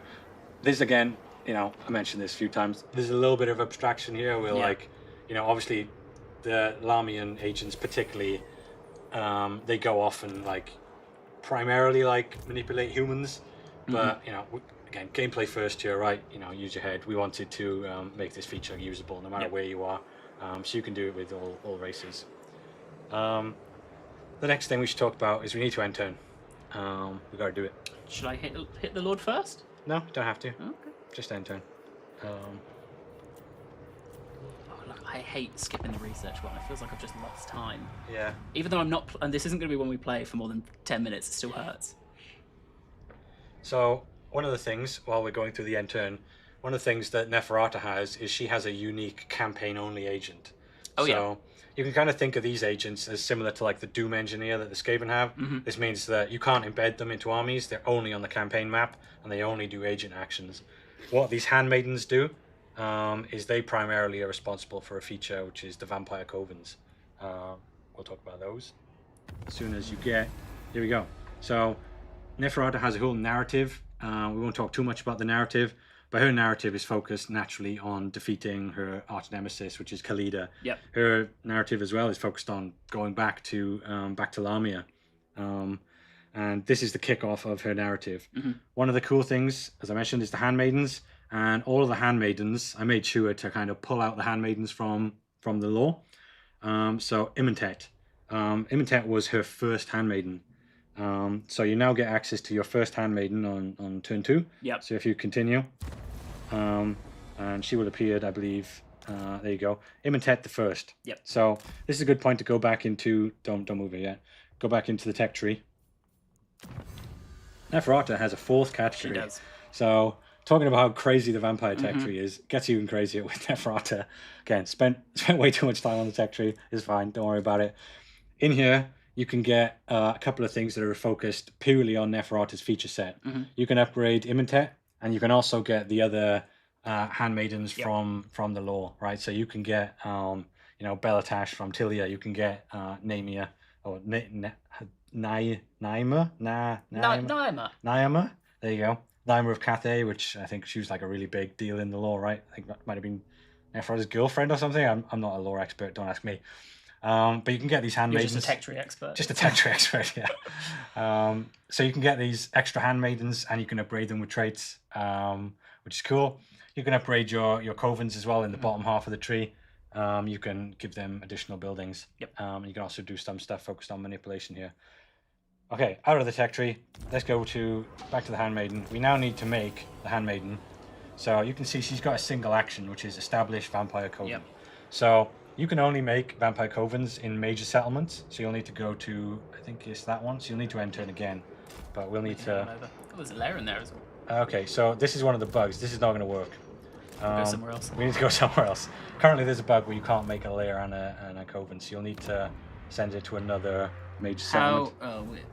This again, I mentioned this a few times. There's a little bit of abstraction here. Where obviously the Lamian agents particularly, they go off and primarily manipulate humans, but again, gameplay first here, right? Use your head. We wanted to make this feature usable no matter where you are, so you can do it with all races. The next thing we should talk about is we need to end turn. We gotta do it.
Should I hit the Lord first?
No, don't have to.
Okay.
Just end turn.
Look, I hate skipping the research one. It feels like I've just lost time.
Yeah.
Even though I'm not, and this isn't going to be one we play for more than 10 minutes, it still hurts.
So one of the things, while we're going through the end turn, one of the things that Neferata has is she has a unique campaign-only agent. So you can kind of think of these agents as similar to the Doom Engineer that the Skaven have. This means that you can't embed them into armies. They're only on the campaign map, and they only do agent actions. What these handmaidens do is they primarily are responsible for a feature, which is the Vampire Covens. we'll talk about those as soon as you get. Here we go. So Neferata has a whole narrative. We won't talk too much about the narrative, but her narrative is focused naturally on defeating her arch nemesis, which is Khalida.
Yep.
Her narrative as well is focused on going back to Lamia. And this is the kickoff of her narrative. One of the cool things, as I mentioned, is the handmaidens. And all of the handmaidens, I made sure to kind of pull out the handmaidens from the lore. So Imentet. Imentet was her first handmaiden. So you now get access to your first handmaiden on turn 2.
Yep.
So if you continue, and she will appear, I believe. There you go. Imentet the first.
Yep.
So this is a good point to go back into. Don't move it yet. Go back into the tech tree. Neferata has a 4th category.
She does.
So talking about how crazy the vampire tech tree is, gets even crazier with Neferata. Again, spent way too much time on the tech tree. It's fine. Don't worry about it. In here, you can get a couple of things that are focused purely on Neferata's feature set. You can upgrade Imentet, and you can also get the other handmaidens from the lore, right? So you can get, Belatash from Tilia. You can get Namia or Naima. There you go. Naima of Cathay, which I think she was like a really big deal in the lore, right? I think that might have been Neferata's girlfriend or something. I'm not a lore expert. Don't ask me. But you can get these handmaidens.
You're just a tech tree expert.
Just a tech tree expert, yeah. So you can get these extra handmaidens, and you can upgrade them with traits, which is cool. You can upgrade your covens as well in the bottom half of the tree. You can give them additional buildings.
Yep.
You can also do some stuff focused on manipulation here. Okay, out of the tech tree, let's go back to the handmaiden. We now need to make the handmaiden. So you can see she's got a single action, which is establish vampire coven.
Yep.
So you can only make vampire covens in major settlements. So you'll need to go to, I think it's that one. So you'll need to enter it again. But we'll need to.
Oh, there's a layer in there as well.
Okay, so this is one of the bugs. This is not going to work.
Go somewhere else.
We need to go somewhere else. Currently, there's a bug where you can't make a layer and a coven. So you'll need to send it to another major settlement.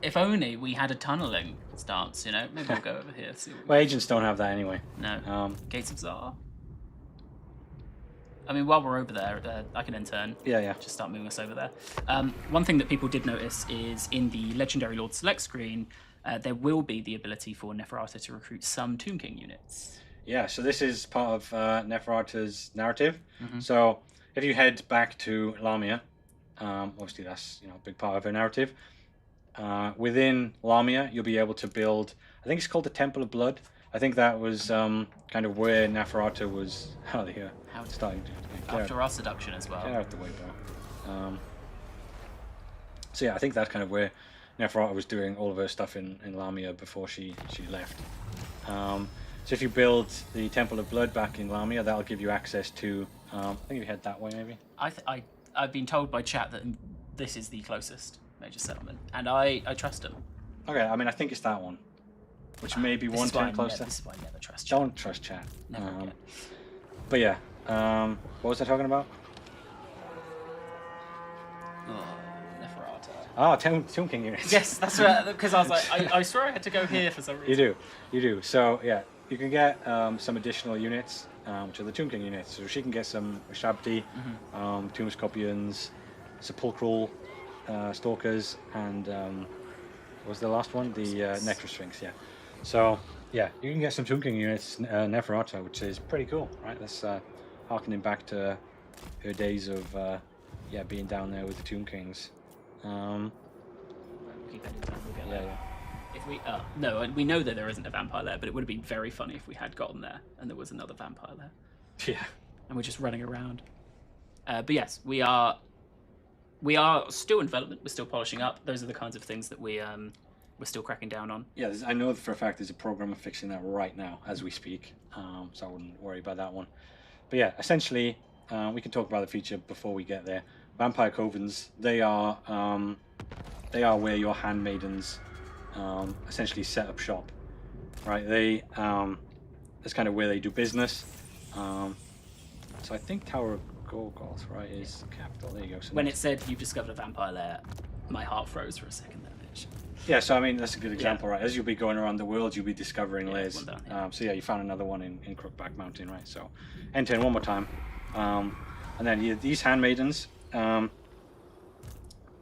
If only we had a tunneling stance, Maybe we'll go over here. See what
Well, agents don't have that anyway.
No. Gates of Zara. I mean, while we're over there, I can intern.
Yeah.
Just start moving us over there. One thing that people did notice is in the Legendary Lord Select screen, there will be the ability for Neferata to recruit some Tomb King units.
Yeah, so this is part of Neferata's narrative. So if you head back to Lamia, obviously that's a big part of her narrative. Within Lamia, you'll be able to build, I think it's called the Temple of Blood. I think that was kind of where Neferata was. Oh, here. Starting to
after our seduction as well.
Get out the way, bro. So yeah, I think that's kind of where Neferata was doing all of her stuff in Lamia before she left. So if you build the Temple of Blood back in Lamia, that'll give you access to. I think you head that way, maybe.
I've been told by chat that this is the closest major settlement, and I trust them.
Okay, I mean I think it's that one, which may be one turn closer.
This is why I never trust chat.
Don't trust chat.
Never again.
But yeah, what was I talking about?
Neferata.
Oh, Tomb King units.
Yes, that's right. Because I was like, I swear I had to go here for some reason.
You do. So yeah, you can get some additional units, which are the Tomb King units. So she can get some Shabti, Tomb Scorpions, Sepulchral Stalkers, and what was the last one? The Nectar Sphinx. Yeah. So yeah, you can get some Tomb King units, Neferata, which is pretty cool, right? That's harkening back to her days of being down there with the Tomb Kings.
Keep it in time, we'll get there. If we know that there isn't a vampire there, but it would have been very funny if we had gotten there and there was another vampire there.
Yeah.
And we're just running around. But yes, we are still in development. We're still polishing up. Those are the kinds of things that we're still cracking down on.
Yeah, I know for a fact there's a programmer fixing that right now as we speak, so I wouldn't worry about that one. But yeah, essentially, we can talk about the feature before we get there. Vampire Covens, they are where your handmaidens essentially set up shop, right? That's kind of where they do business. So I think Tower of Gorgoth, right, is capital. There you go. So
when it said you've discovered a vampire lair, my heart froze for a second there, bitch.
Yeah, so I mean that's a good example, right? As you'll be going around the world, you'll be discovering lairs.
Down,
so yeah, you found another one in Crookback Mountain, right? So enter in one more time, and then these handmaidens.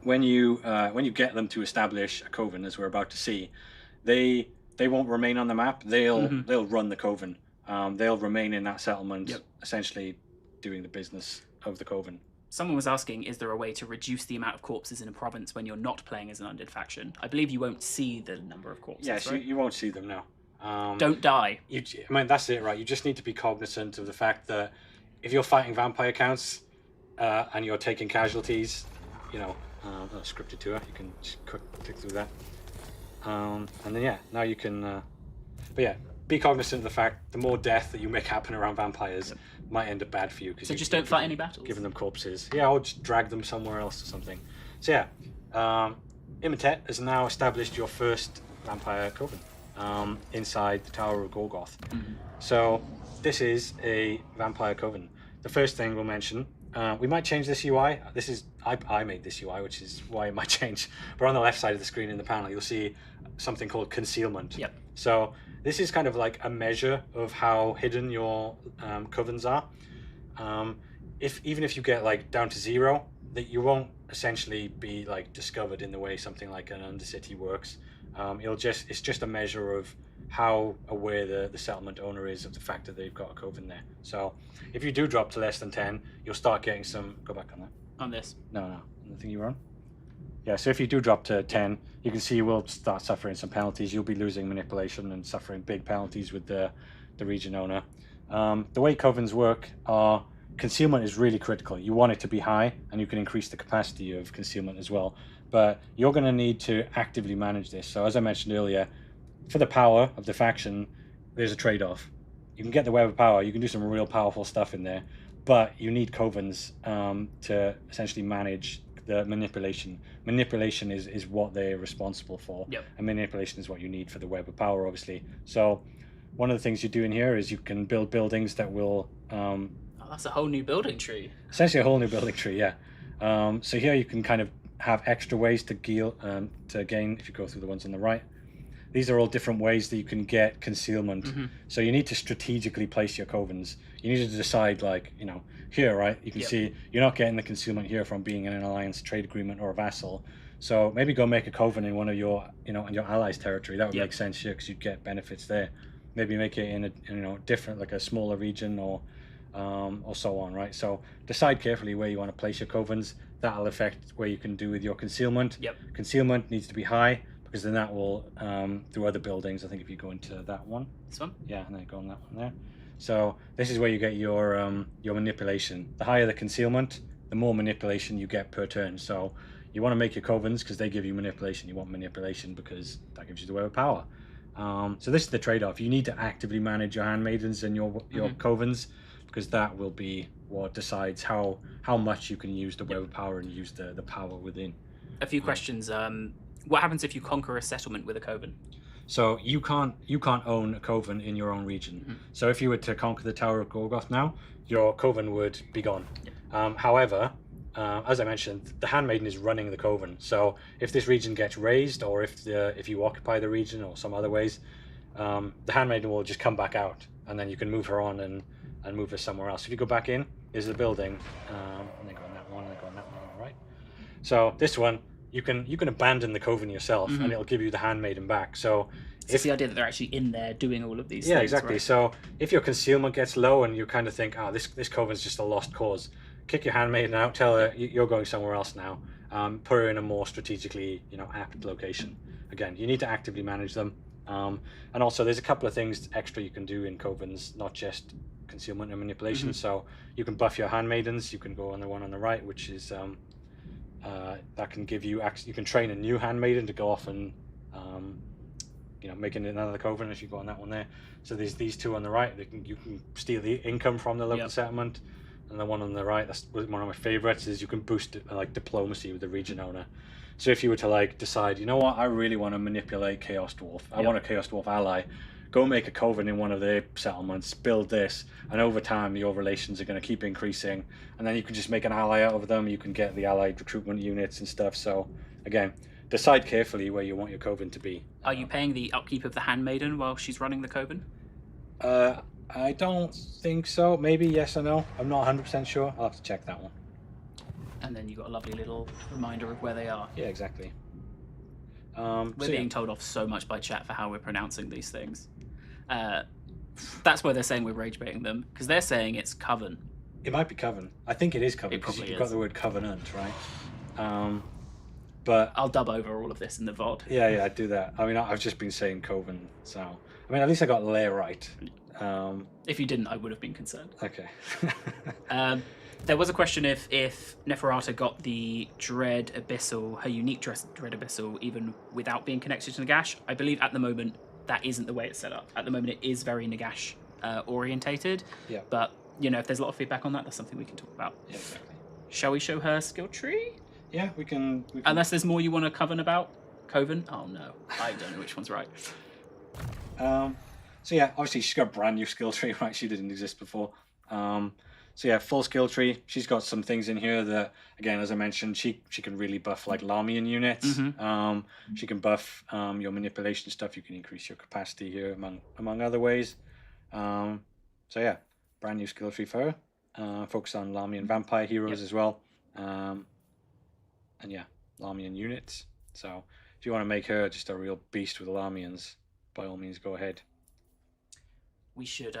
when you get them to establish a coven, as we're about to see, they won't remain on the map. They'll run the coven. They'll remain in that settlement, essentially doing the business of the coven.
Someone was asking, is there a way to reduce the amount of corpses in a province when you're not playing as an undead faction? I believe you won't see the number of corpses,
Yes,
right?
you won't see them now.
Don't die.
I mean, that's it, right? You just need to be cognizant of the fact that if you're fighting vampire counts and you're taking casualties, you know, scripted tour, you can just click through that. And then, now you can... but yeah, be cognizant of the fact the more death that you make happen around vampires might end up bad for you.
So just don't fight any battles?
Giving them corpses. Yeah, or just drag them somewhere else or something. So yeah, Imhotep has now established your first vampire coven inside the Tower of Gorgoth. So this is a vampire coven. The first thing we'll mention, we might change this UI. This is I made this UI, which is why it might change. But on the left side of the screen in the panel, you'll see something called concealment.
Yep.
So this is kind of like a measure of how hidden your covens are. Even if you get like down to 0, that you won't essentially be like discovered in the way something like an Undercity works. It's just a measure of how aware the settlement owner is of the fact that they've got a coven there. So if you do drop to less than 10, you'll start getting some... Go back on that.
On this?
No, the thing you were on. Yeah, so if you do drop to 10, you can see you will start suffering some penalties. You'll be losing manipulation and suffering big penalties with the region owner. The way covens work are... Concealment is really critical. You want it to be high, and you can increase the capacity of concealment as well. But you're going to need to actively manage this. So as I mentioned earlier, for the power of the faction, there's a trade-off. You can get the web of power. You can do some real powerful stuff in there. But you need covens to essentially manage the manipulation. Manipulation is what they're responsible for.
Yep.
And manipulation is what you need for the web of power, obviously. So one of the things you do in here is you can build buildings that will...
that's a whole new building tree.
Essentially a whole new building tree, yeah. So here you can kind of have extra ways to gain, if you go through the ones on the right. These are all different ways that you can get concealment. So you need to strategically place your covens. You need to decide, like, you know, here, right? You can see you're not getting the concealment here from being in an alliance, trade agreement, or a vassal. So maybe go make a coven in one of your, in your allies' territory. That would make sense here because you'd get benefits there. Maybe make it in a, different, like a smaller region or so on, right? So decide carefully where you want to place your covens. That'll affect where you can do with your concealment. Concealment needs to be high because then that will, through other buildings, I think if you go into that one.
This one?
Yeah, and then go on that one there. So this is where you get your manipulation. The higher the concealment, the more manipulation you get per turn. So you want to make your covens because they give you manipulation. You want manipulation because that gives you the web of power. So this is the trade-off. You need to actively manage your handmaidens and your covens, because that will be what decides how much you can use the web of power and use the power within.
A few questions. What happens if you conquer a settlement with a coven?
So you can't own a coven in your own region. So if you were to conquer the Tower of Gorgoth now, your coven would be gone. However, as I mentioned, the handmaiden is running the coven. So if this region gets raised, or if you occupy the region or some other ways, the handmaiden will just come back out, and then you can move her on and move her somewhere else. If you go back in, there's the building, and then go on that one, and then go on that one on the right. So this one, you can abandon the coven yourself, and it'll give you the handmaiden back. So
it's the idea that they're actually in there doing all of these things.
Yeah, exactly.
Right?
So if your concealment gets low and you kind of think, this coven's just a lost cause, kick your handmaiden out, tell her you're going somewhere else now. Put her in a more strategically, apt location. Again, you need to actively manage them. And also there's a couple of things extra you can do in covens, not just concealment and manipulation. So you can buff your handmaidens. You can go on the one on the right, which is that can give you you can train a new handmaiden to go off and make another coven if you go on that one there. So there's these two on the right. You can steal the income from the local settlement. And the one on the right, that's one of my favorites, is you can boost diplomacy with the region owner. So if you were to decide, you know what, I really want to manipulate Chaos Dwarf. I want a Chaos Dwarf ally. Go make a coven in one of their settlements, build this, and over time your relations are going to keep increasing. And then you can just make an ally out of them. You can get the allied recruitment units and stuff. So again, decide carefully where you want your coven to be.
Are you paying the upkeep of the handmaiden while she's running the coven?
I don't think so. Maybe yes or no. I'm not 100% sure. I'll have to check that one.
And then you got a lovely little reminder of where they are.
Yeah, exactly.
We're
So,
being told off so much by chat for how we're pronouncing these things. That's why they're saying we're rage baiting them, because they're saying it's Coven.
it might be Coven. I think it is Coven
It
because
probably
you've got
is.
the word Covenant, right? But
I'll dub over all of this in the VOD.
yeah, I'd do that. I mean, I've just been saying Coven, so I mean, at least I got Lair right.
If you didn't, I would have been concerned.
Okay.
There was a question if Neferata got the Dread Abyssal, her unique Dread Abyssal, even without being connected to Nagash. I believe at the moment that isn't the way it's set up. At the moment it is very Nagash orientated.
Yeah.
But, you know, if there's a lot of feedback on that, that's something we can talk about.
Yeah, exactly.
Shall we show her skill tree?
Yeah, we can.
Unless there's more you want to Coven about? Coven? Oh no, I don't know which one's right.
So yeah, obviously she's got a brand new skill tree, right? She didn't exist before. So yeah, full skill tree. She's got some things in here that, again, as I mentioned, she can really buff like Larmian units. She can buff your manipulation stuff. You can increase your capacity here among other ways. So yeah, brand new skill tree for her. Focus on Larmian vampire heroes as well. And yeah, Larmian units. So if you want to make her just a real beast with Larmians, by all means, go ahead.
We should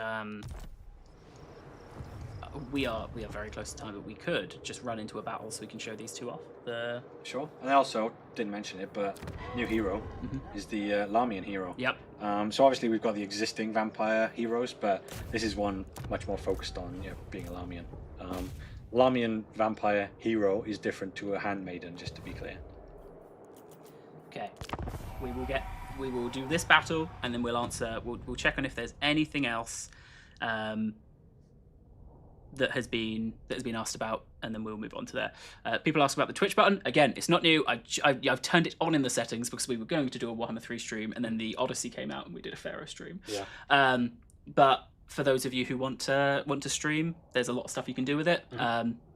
we are very close to time, but we could just run into a battle so we can show these two off.
Sure. And I also didn't mention it, but new hero is the Larmian hero.
Yep.
So obviously we've got the existing vampire heroes, but this is one much more focused on being a Larmian. Larmian vampire hero is different to a handmaiden, just to be clear.
Okay. We will do this battle, and then we'll answer. We'll check on if there's anything else that has been asked about, and then we'll move on to there. People ask about the Twitch button. Again, it's not new. I've turned it on in the settings because we were going to do a Warhammer 3 stream, and then the Odyssey came out, and we did a Pharaoh stream.
Yeah.
But for those of you who want to stream, there's a lot of stuff you can do with it.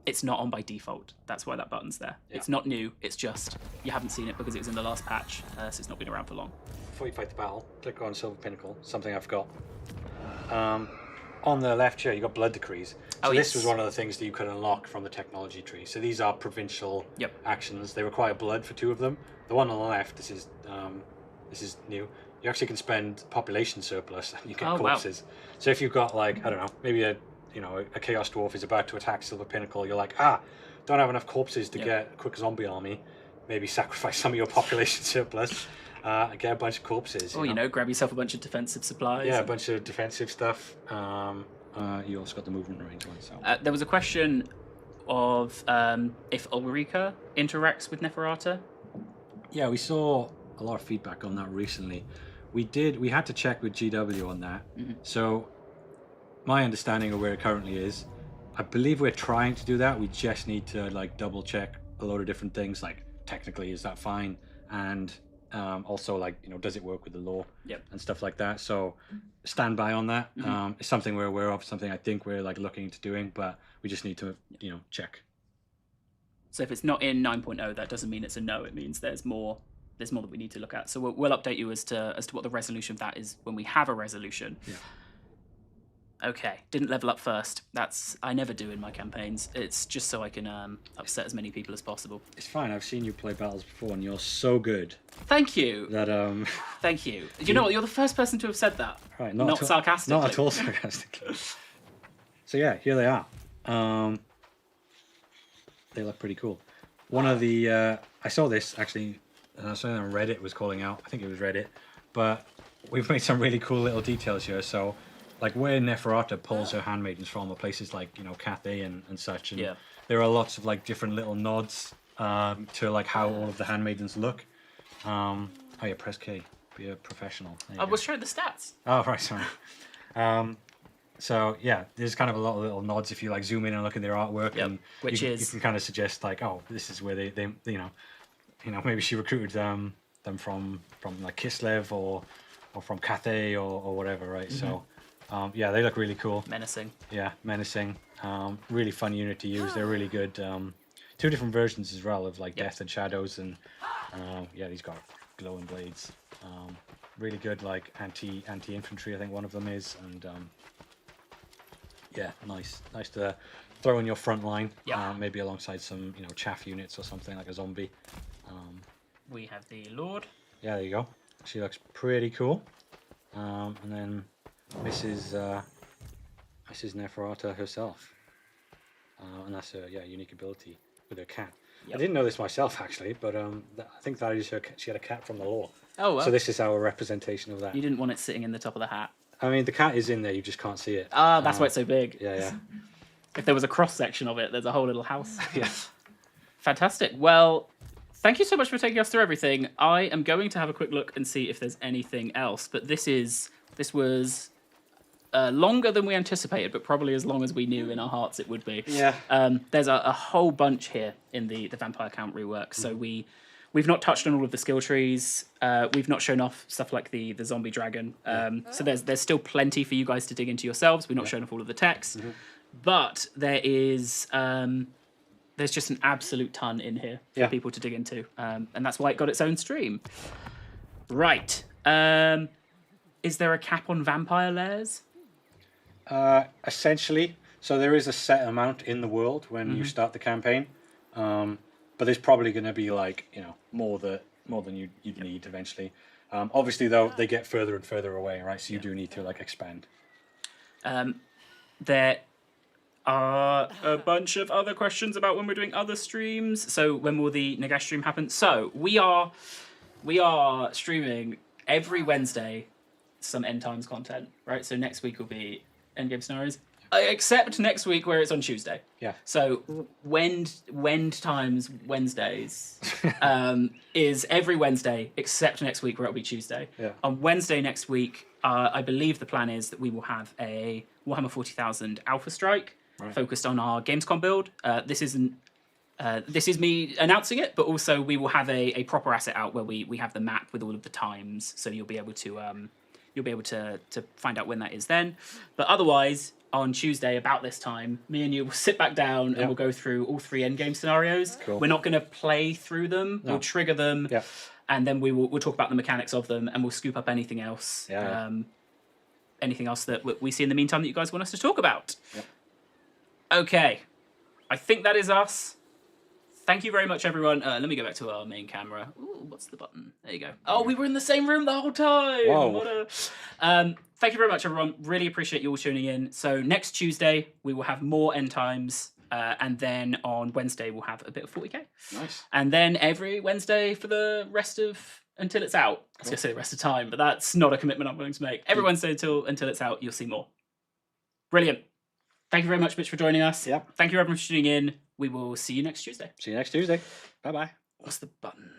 It's not on by default. That's why that button's there.
Yeah.
It's not new. It's just you haven't seen it because it was in the last patch, so it's not been around for long.
Before you fight the battle, click on Silver Pinnacle, something I forgot. On the left here, you got blood decrees. So this was one of the things that you could unlock from the technology tree. So these are provincial actions. They require blood for 2 of them. The one on the left, this is new. You actually can spend population surplus and you get corpses. Wow. So if you've got like, I don't know, maybe a Chaos Dwarf is about to attack Silver Pinnacle, you're like, don't have enough corpses to get a quick zombie army. Maybe sacrifice some of your population surplus. Get a bunch of corpses.
Or, grab yourself a bunch of defensive supplies.
Yeah, a bunch of defensive stuff. You also got the movement range one. So
there was a question of if Ulrika interacts with Neferata.
Yeah, we saw a lot of feedback on that recently. We had to check with GW on that. So my understanding of where it currently is, I believe we're trying to do that. We just need to like double check a load of different things, like technically is that fine, and also like does it work with the law and stuff like that. So stand by on that. It's something we're aware of, something I think we're like looking into doing, but we just need to check.
So if it's not in 9.0, that doesn't mean it's a no. It means there's more that we need to look at. So we'll update you as to what the resolution of that is when we have a resolution.
Yeah.
Okay, didn't level up first. I never do in my campaigns. It's just so I can upset as many people as possible.
It's fine. I've seen you play battles before, and you're so good.
Thank you.
That
Thank you. You know what? You're the first person to have said that.
Right,
not sarcastically.
Not at all sarcastically. So yeah, here they are. They look pretty cool. One of the I saw this actually. Something on Reddit was calling out. I think it was Reddit, but we've made some really cool little details here. So, like where Neferata pulls her handmaidens from, are places like Cathay and such. And there are lots of like different little nods to like how all of the handmaidens look. Oh yeah, press K. Be a professional.
I was showing the stats.
Oh right, sorry. So yeah, there's kind of a lot of little nods if you like zoom in and look at their artwork, and you can kind of suggest like, oh, this is where they maybe she recruited them from like Kislev or from Cathay or whatever, right? So yeah, they look really cool.
Menacing.
Yeah, menacing. Really fun unit to use. They're really good. 2 different versions as well of like Death and Shadows, and yeah, these got glowing blades. Really good like anti infantry. I think one of them is, and Yeah, nice to throw in your front line.
Yeah.
Maybe alongside some chaff units or something like a zombie.
We have the Lord.
Yeah, there you go. She looks pretty cool. And then this is Neferata herself, and that's her unique ability with her cat.
Yep.
I didn't know this myself actually, but I think that is her. She had a cat from the lore.
Oh, well.
So this is our representation of that.
You didn't want it sitting in the top of the hat.
I mean, the cat is in there. You just can't see it.
Ah, that's why it's so big.
Yeah.
If there was a cross section of it, there's a whole little house.
Yeah.
Fantastic. Well, thank you so much for taking us through everything. I am going to have a quick look and see if there's anything else. But this was longer than we anticipated, but probably as long as we knew in our hearts it would be.
Yeah.
There's a whole bunch here in the Vampire Count rework. So we've not touched on all of the skill trees. We've not shown off stuff like the zombie dragon. So there's still plenty for you guys to dig into yourselves. We've not shown off all of the text, but there's just an absolute ton in here for people to dig into, and that's why it got its own stream. Right. Is there a cap on vampire lairs?
Essentially, so there is a set amount in the world when you start the campaign, but there's probably going to be more than you'd need eventually. Obviously, though, they get further and further away, right? So you do need to expand.
There are a bunch of other questions about when we're doing other streams. So when will the Nagash stream happen? So we are streaming every Wednesday some end times content, right? So next week will be endgame scenarios, except next week where it's on Tuesday.
Yeah.
So Wend times Wednesdays is every Wednesday except next week where it'll be Tuesday.
Yeah.
On Wednesday next week, I believe the plan is that we will have a Warhammer 40,000 Alpha Strike focused on our Gamescom build. This is me announcing it, but also we will have a proper asset out where we have the map with all of the times, so you'll be able to find out when that is then. But otherwise, on Tuesday about this time, me and you will sit back down and we'll go through all 3 endgame scenarios.
Cool.
We're not going to play through them.
No.
We'll trigger them, and then we'll talk about the mechanics of them, and we'll scoop up anything else. Anything else that we see in the meantime that you guys want us to talk about. Okay, I think that is us. Thank you very much, everyone. Let me go back to our main camera. Ooh, what's the button? There you go. Oh, we were in the same room the whole time.
Whoa.
Thank you very much, everyone. Really appreciate you all tuning in. So next Tuesday, we will have more end times. And then on Wednesday, we'll have a bit of 40k.
Nice.
And then every Wednesday for the rest of... until it's out. I was going to say the rest of time, but that's not a commitment I'm willing to make. Every Wednesday until it's out, you'll see more. Brilliant. Thank you very much, Mitch, for joining us.
Yep.
Thank you, everyone, for tuning in. We will see you next Tuesday.
See you next Tuesday. Bye-bye.
What's the button?